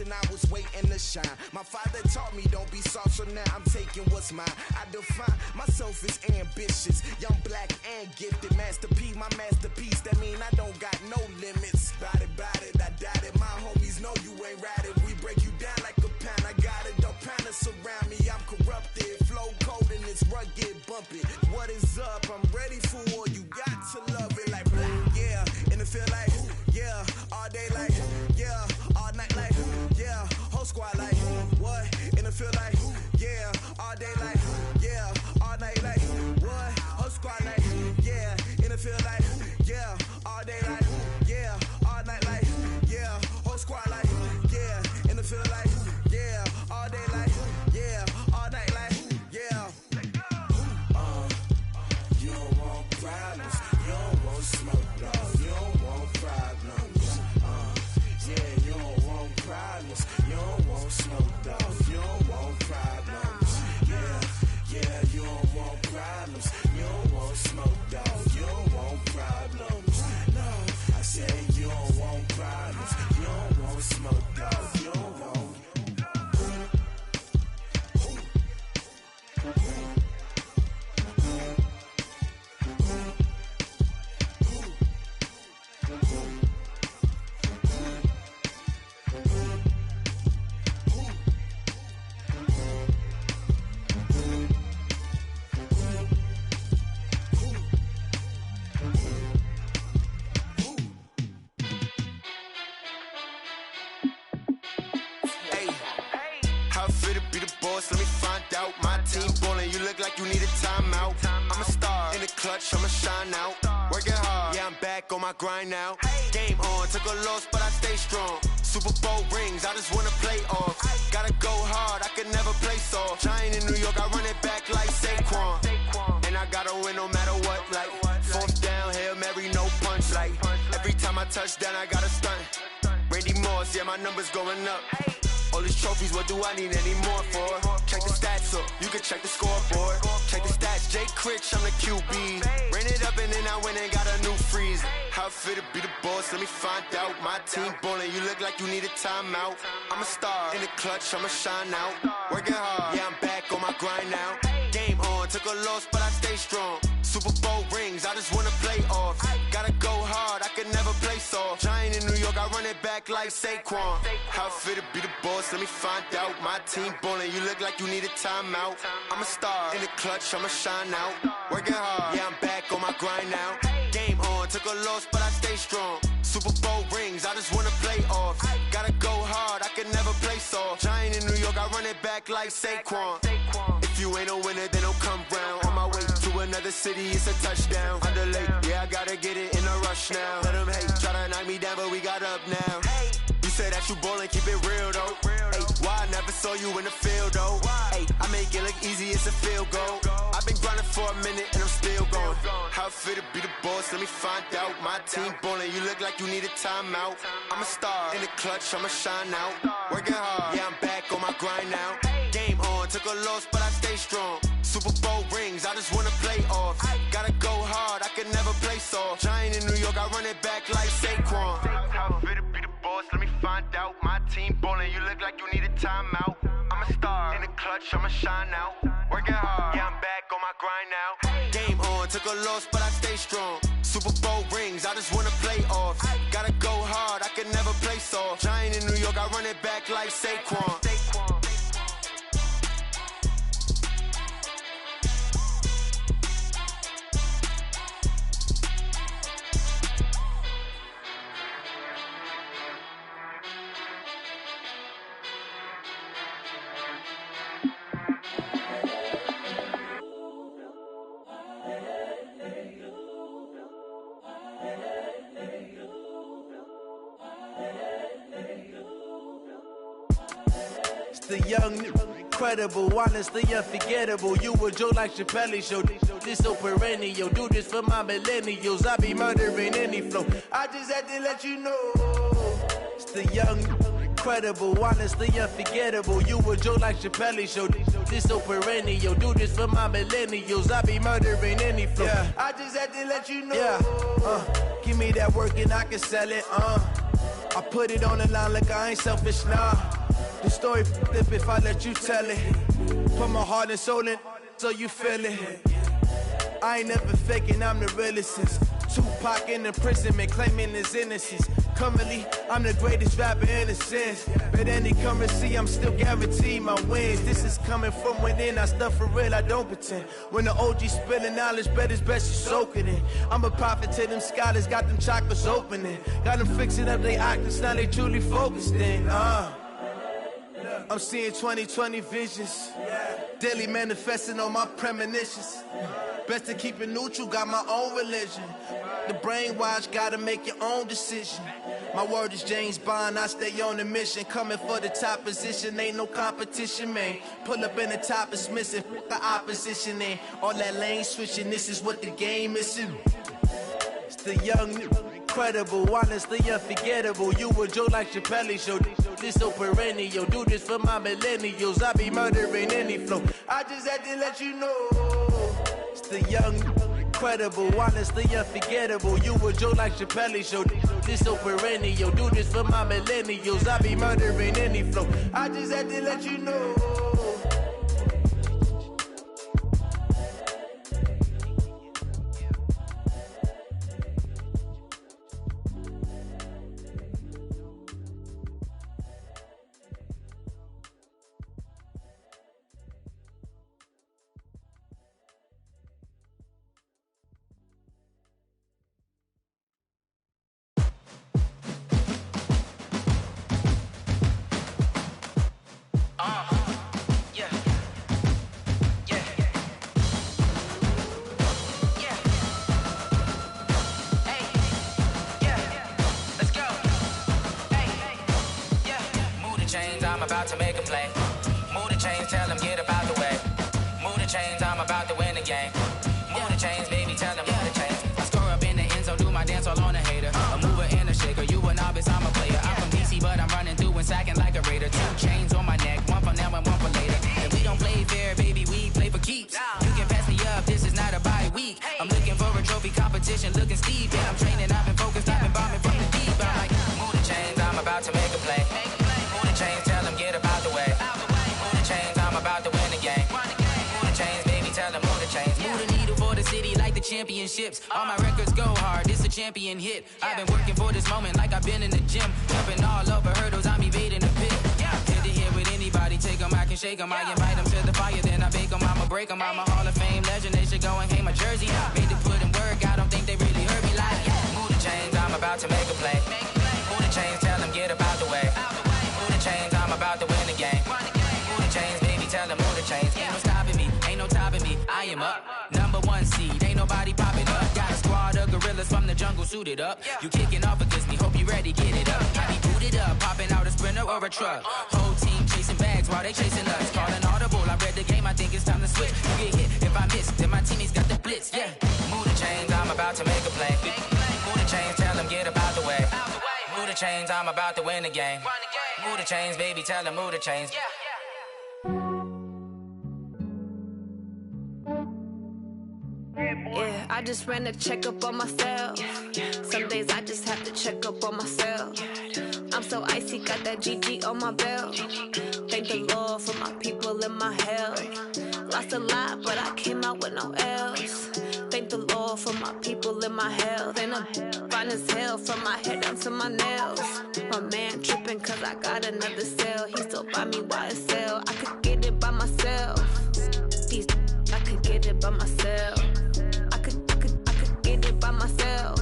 I was waiting to shine. My father taught me don't be soft, so now I'm taking what's mine. I define myself as ambitious, young, black, and gifted. Masterpiece, my masterpiece. That mean I don't got no limits. Bout it, I doubt it. My homies know you ain't ratted. We break you down like a pound. I got it, don't pound us around me. I'm corrupted, flow cold and it's rugged, bumpy. What is up? I'm ready for war. You got to love it like black, yeah. And it feel like, yeah, all day like, yeah, all night like, yeah, whole squad like, what? And it feel like, yeah, all day like, yeah, feel like, yeah, all day like, yeah, all night like, yeah, whole squad like, yeah, in the field like, yeah, all day like, yeah, all night like, yeah. You don't want problems, you don't want smoke, dog, you don't want problems. Yeah, you don't want problems, you don't want smoke, dog, you don't want problems. Yeah, you don't want problems, you don't want smoke, dog, you don't want problems. No, I said you don't want problems, you don't want smoke, dog, you don't want. How fit to be the boss? Let me find out. My team ballin', you look like you need a timeout. I'm a star in the clutch, I'ma shine out. Working hard, yeah, I'm back on my grind now. Game on, took a loss, but I stay strong. Super Bowl rings, I just wanna play off. Gotta go hard, I could never play soft. Giant in New York, I run it back like Saquon. And I gotta win no matter what, like fourth down, Hail Mary, no punch. Like every time I touch down, I gotta stunt. Randy Moss, yeah, my numbers going up. All these trophies, what do I need any more for? Check the stats up, you can check the scoreboard. Check the stats, Jay Critch, I'm the QB. Ran it up and then I went and got a new freeze. How fit to be the boss, let me find out. My team ballin', you look like you need a timeout. I'm a star in the clutch, I'ma shine out. Working hard, yeah, I'm back on my grind now. Game on, took a loss, but I stay strong. Super Bowl rings, I just wanna play off. Gotta go hard, I could never play soft. Giant in New York, I run it back like Saquon. How fit to be the boss, let me find out. My team ballin', you look like you need a timeout. I'm a star in the clutch, I'ma shine out. Working hard, yeah, I'm back on my grind now. Game on, took a loss, but I stay strong. Super Bowl rings, I just wanna play off. Gotta go hard, I could never play soft. Giant in New York, I run it back like Saquon. If you ain't a winner, then don't come round. On my way to another city, it's a touchdown. Underlay, yeah, I gotta get it in a rush now. Let them hate, try to knock me down, but we got up now. You say that you ballin', keep it real though. Hey, why I never saw you in the field though? Hey, I make it look easy, it's a field goal. I've been grinding for a minute and I'm still going. How fit to be the boss, let me find out. My team ballin', you look like you need a timeout. I'm a star in the clutch, I'ma shine out. Working hard, yeah, I'm back on my grind now. Game on, took a loss, but I stay strong. Super Bowl rings, I just wanna play off. Gotta go hard, I could never play soft. Giant in New York, I run it back like Saquon. How fit to be the boss, let me find out. My team ballin', you look like you need a timeout. I'm a star in the clutch, I'ma shine out. Working hard, yeah, I'm back on my grind now. Game on, took a loss, but I stay strong. Super Bowl rings, I just wanna play off. Gotta go hard, I could never play soft. Giant in New York, I run it back like Saquon. The young, incredible, honestly unforgettable. You a Joe like Chappelle show. This so perennial. Do this for my millennials. I be murdering any flow. I just had to let you know. It's the young, incredible, honestly unforgettable. You a Joe like Chappelle show. This so perennial. Do this for my millennials. I be murdering any flow. Yeah. I just had to let you know. Yeah. Give me that work and I can sell it. I put it on the line like I ain't selfish, nah. The story flip if I let you tell it. Put my heart and soul in so you feel it. I ain't never faking, I'm the realest since Tupac in imprisonment, claiming his innocence. Currently, I'm the greatest rapper in a sense. But any currency, I'm still guaranteed my wins. This is coming from within, I stuff for real, I don't pretend. When the OG spilling knowledge, bet it's best you soak it in. I'm a prophet to them scholars, got them chakras opening. Got them fixing up they octaves, now they truly focused in. I'm seeing 2020 visions, daily manifesting on my premonitions. Best to keep it neutral, got my own religion. The brainwash, gotta make your own decision. My word is James Bond, I stay on the mission. Coming for the top position, ain't no competition, man. Pull up in the top, it's missing, the opposition in. All that lane switching, this is what the game is in. It's the young, incredible, honestly unforgettable. You a Joe like Chappelle show. This so perennial, do this for my millennials. I be murdering any flow. I just had to let you know. It's the young, incredible, honestly unforgettable. You a Joe like Chappelle show. This so perennial, do this for my millennials. I be murdering any flow. I just had to let you know. About to make a play. Move the chains, tell them get about the way. Move the chains, I'm about to win the game. Move the chains, baby, tell them move the chains. I score up in the end zone, do my dance all on a hater. A mover and a shaker, you a novice, I'm a player. I'm from DC, but I'm running through and sacking like a raider. 2 chains on my neck, one for now and one for later. And we don't play fair, baby, we play for keeps. You can pass me up, this is not a bye week. I'm looking for a trophy competition, looking steep. And I'm training, I've been focused, I've been bombing from the deep. I'm like, move the chains, I'm about to make a play. Move the chains, tell them get about the way. Move the chains, I'm about to win the game. Move the chains, baby, tell them move the chains. Move the needle for the city like the championships. All my records go hard, this a champion hit. I've been working for this moment like I've been in the gym. Jumping all over hurdles, I'm evading the pit. Head to head with anybody, take them, I can shake them. I invite them to the fire, then I bake them, I'ma break them. I'm a Hall of Fame legend, they should go and hang my jersey. Made to put in work, I don't think they really heard me like. Move the chains, I'm about to make a play. Move the chains, tell them get about the way. Move the chains, I'm about to win the game. Move the chains, baby, tell them move the chains. Ain't no stopping me, ain't no topping me. I am up, #1 seed, ain't nobody popping up. Got a squad of gorillas from the jungle suited up. You kicking off against me, hope you ready, get it up. I be booted up, popping out a Sprinter or a truck. Whole team chasing bags while they chasing us. Calling audible, I read the game, I think it's time to switch. You get hit if I miss, then my teammates got the blitz, yeah. Move the chains, I'm about to make a play. Move the chains, tell them get about the way. Move the chains, I'm about to win the game. Move the chains, baby, tell them move the chains. Yeah, I just ran a checkup on myself. Some days I just have to check up on myself. I'm so icy, got that GG on my belt. Thank the Lord for my people in my health. Lost a lot, but I came out with no else. Thank the Lord for my people in my health. And I'm fine as hell from my head down to my nails. My man tripping cause I got another cell. He still buy me YSL. I could get it by myself. These I could get it by myself. I could get it by myself.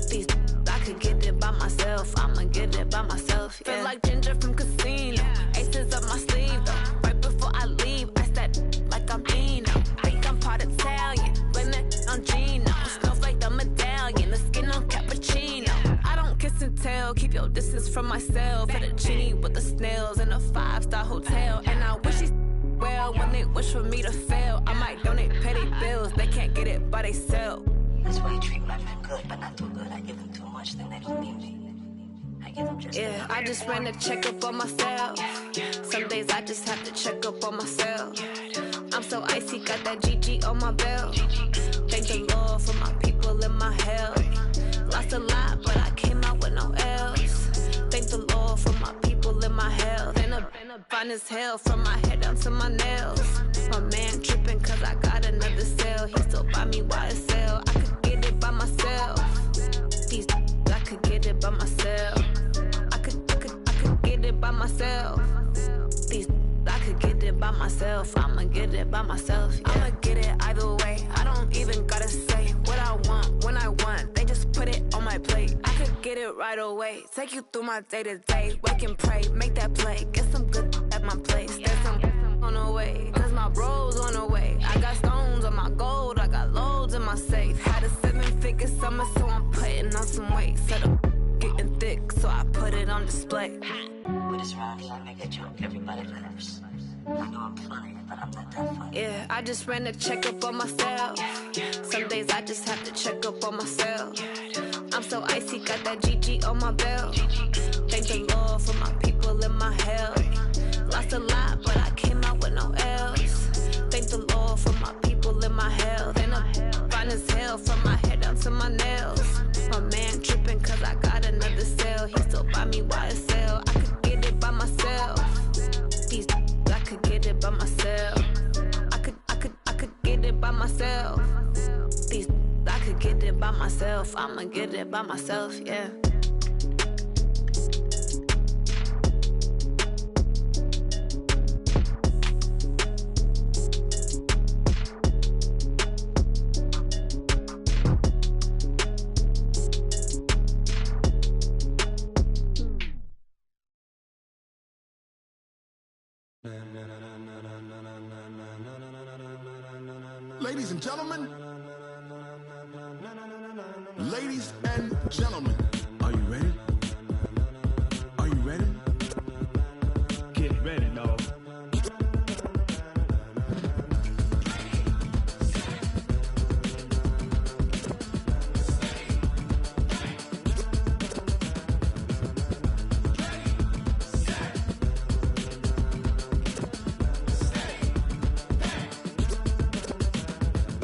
These I could get it by myself. I'ma get it by myself. Yeah. Feel like Ginger from Casino. Aces up my sleeve though. Right before I leave, I said like I'm Dino. Think I'm part Italian. Blame it on Gino. Smells like the medallion. The skin on cappuccino. I don't kiss and tell. Keep your distance from myself. For the genie with the snails in a 5-star hotel. And I wish he well when they wish for me to fail. I might donate petty bills. They can't get it by they sell. That's why you treat my men good, but not too good. I give them too much, then they don't need me. I give them just yeah, I just ran a checkup on myself. Some days I just have to check up on myself. I'm so icy, got that GG on my belt. Thank the Lord for my people in my health. Lost a lot, but I came out with no else. Thank the Lord for my people in my health. And I'm fine as hell from my head down to my nails. My man tripping cause I got another cell. He still buy me YSL. I could get it by myself. These I could get it by myself. I could get it by myself. These I could get it by myself. I'ma get it by myself. Yeah. I'ma get it either way. I don't even gotta say what I want when I want. They just put it on my plate. I could get it right away. Take you through my day to day. Wake and pray, make that play. Get some good at my place. There's some on the way, cause my bro's on the way. I got stones on my gold. I got my safe. Had a 7-figure summer, so I'm putting on some weight. Said I'm getting thick, so I put it on display. With this round, I make a joke, everybody laughs. I know I'm funny, but I'm not that funny. Yeah, I just ran a checkup on myself. Some days I just have to check up on myself. I'm so icy, got that GG on my belt. Thank the Lord for my people in my health. Lost a lot, but I came out with no else. Thank the Lord for my people in my health. And I'm fine as hell from my head down to my nails. My man tripping cause I got another cell. He still buy me YSL. I could get it by myself. These I could get it by myself. I could get it by myself. These I could get it by myself. I'ma get it by myself, yeah. Ladies and gentlemen, ladies and gentlemen, are you ready? Are you ready? Get ready, dog.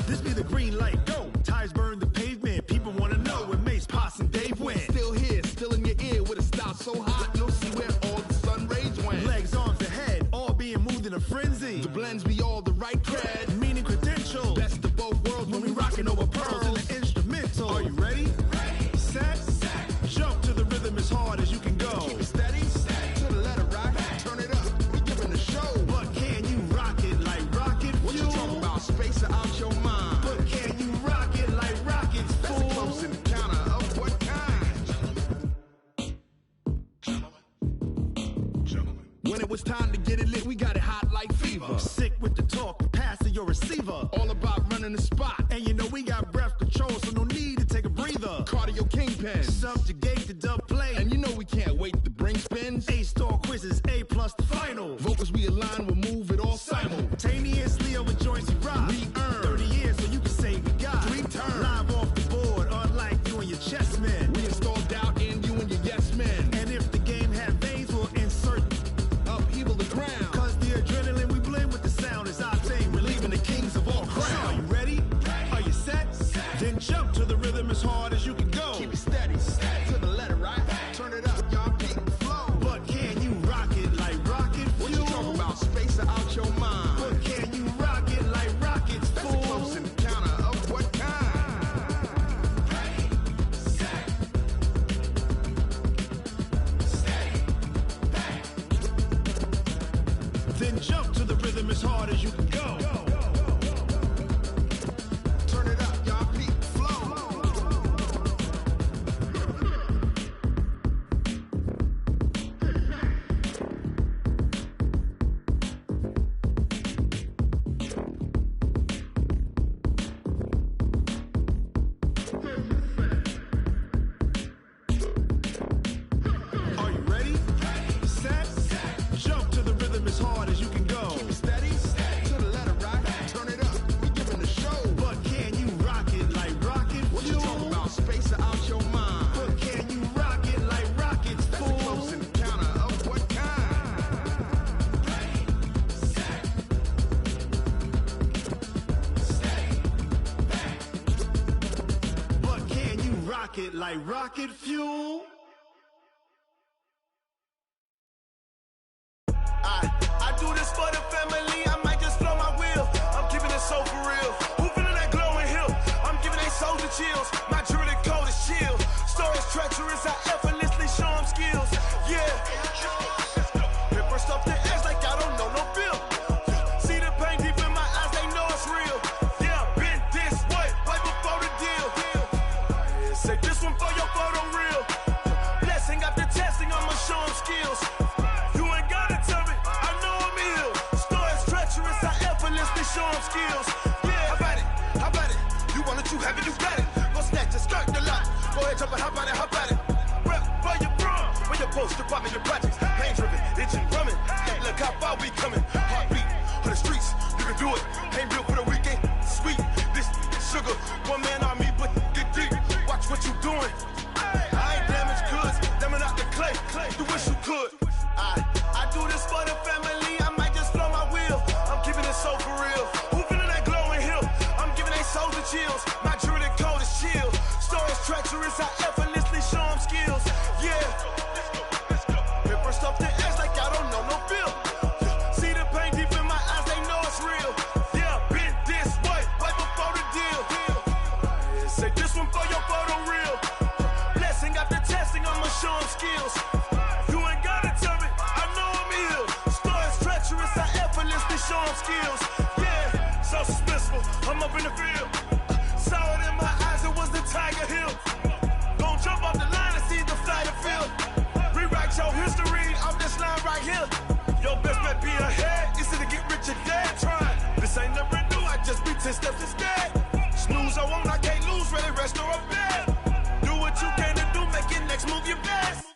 This be the green light, go. Tires burn the pavement. People wanna know where Mace, Pops, and Dave went. Still here, still in your ear with a style so hot, you'll see where all the sun rays went. Legs, arms, the head, all being moved in a frenzy. The blends be all the right cred, meaning credentials. Best of both worlds when we rockin' over pearls in the instrumental. Are you ready? Set, jump to the rhythm as hard as you can go. Keep it steady, to the letter rock, turn it up, we giving the show. But can you rock it like rocket fuel? What you talking about, space or out your mind? But can you rock it like rockets, fool? That's a close encounter of what kind? When it was time to get it lit, we got it hot like fever. Sick with the talk, passing your receiver. All about running the spot. And you know we got breath control, so no need to take a breather. Cardio kingpin. Subjugate the dub play. And you know we can't wait to bring spins. A-star quizzes, A+ the final. Vocals we align, we'll move it all simultaneously over joints we rock. We earn 30 years so you can say we got 3 turns. Live off the board, unlike you and your chess men. We install doubt in you and your yes men. And if the game had veins, we'll insert upheaval the ground. Cause the adrenaline we blend with the sound is our thing. We're leaving the kings of all crown. Are you ready? Are you set? Then jump to the rhythm as hard as you can go. Keep it steady, to the letter right. Turn it up, y'all peak the flow. But can you rock it like rocket fuel? What you talking about, space or out your mind? But can you rock it like rockets, That's fool? a close encounter of what kind? Then jump to the rhythm as hard as you can go. Turn it up, y'all peak the flow. Are you ready? Set, jump to the rhythm as hard as you can go. Keep it steady, to the letter right. Turn it up, we giving the show. But can you rock it like rocket What you fuel? talking about, space or out your mind? But can you rock it like rockets, That's a fool? close encounter of what kind? But can you rock it like rocket fuel? I do this for the family, I might just blow my wheel. I'm keeping it so for real. Who feeling that glowing hill? I'm giving they soldier chills. My jewelry code is chill. Stories treacherous, I effortlessly show them skills. Yeah. Paper stuff the edge like I don't know no bill. See the pain deep in my eyes, they know it's real. Yeah, been this way, right before the deal. Say this one for your photo reel. Blessing after testing, I'ma show them skills. You ain't gotta tell me, I know I'm ill. Stories treacherous, I effortlessly show them skills. Yeah, how about it? You want it, you have it, you got it. Go snatch it, skirt the lot. Go ahead, jump and hop on it, hop at it. Rep for your brum, for your post, department, your projects. Pain driven, engine drumming. Hey, look how far we coming. Heartbeat on the streets, you can do it. Ain't built for the weekend, sweet. This sugar, one man army, but get deep. Watch what you doing. I ain't damaged goods, damn out the clay. You wish you could. I do this for the family. I might just blow my wheel. I'm giving it so for real. Who feeling that glowing hill? I'm giving they souls the chills. My jewelry code is chill. Stories treacherous, I effortlessly show them skills. Yeah. Paper stuff the edge like I don't know no feel. See the pain deep in my eyes, they know it's real. Yeah, been this way, right before the deal. Say this one for your photo reel. Blessing after testing, I'ma show them skills. You ain't gotta tell me, I know I'm ill. Stories treacherous, I effortlessly show them skills. Yeah, so suspenseful, I'm up in the field. Saw it in my eyes, it was the Tiger Hill. Gon' jump off the line and see the flight of field. Rewrite your history off this line right here. Your best bet be ahead, easy to get rich or dead. Trying, this ain't never new, I just be 10 steps instead. Snooze I won't, I can't lose, ready, rest or a bed. Do what you can to do, make your next move your best.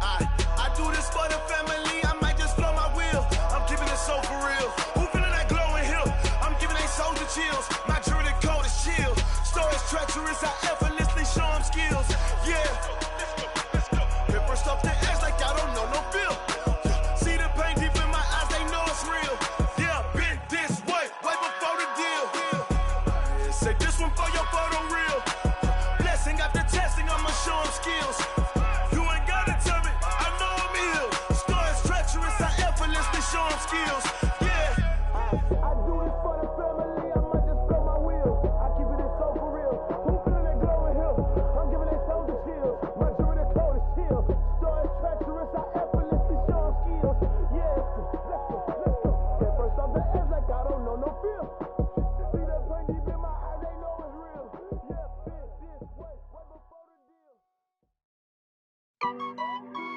I do this for the family, I might just blow my wheel. I'm giving it so for real. Who feeling that glowing hill? I'm giving they souls the chills. My jewelry code is chill. Stories treacherous, I effortlessly show them skills. Yeah. Paper stuff the edge like I don't know no feel. See the pain deep in my eyes, they know it's real. Yeah, been this way, way before the deal. Say this one for your photo reel. Blessing after testing, I'ma show them skills. You ain't gotta tell me, I know I'm ill. Stories treacherous, I effortlessly show them skills. Yeah. I do this for the family, I might just blow my wheel. I keep it so for real. Who feeling that glowing hill? I'm giving they souls the chills. My jewelry code is chill. Stories treacherous, I effortlessly show them skills. Yeah, let's go. Get first off the edge like I don't know no feel. See that pain deep in my eyes, they know it's real. Yeah, been this way, right before the deal.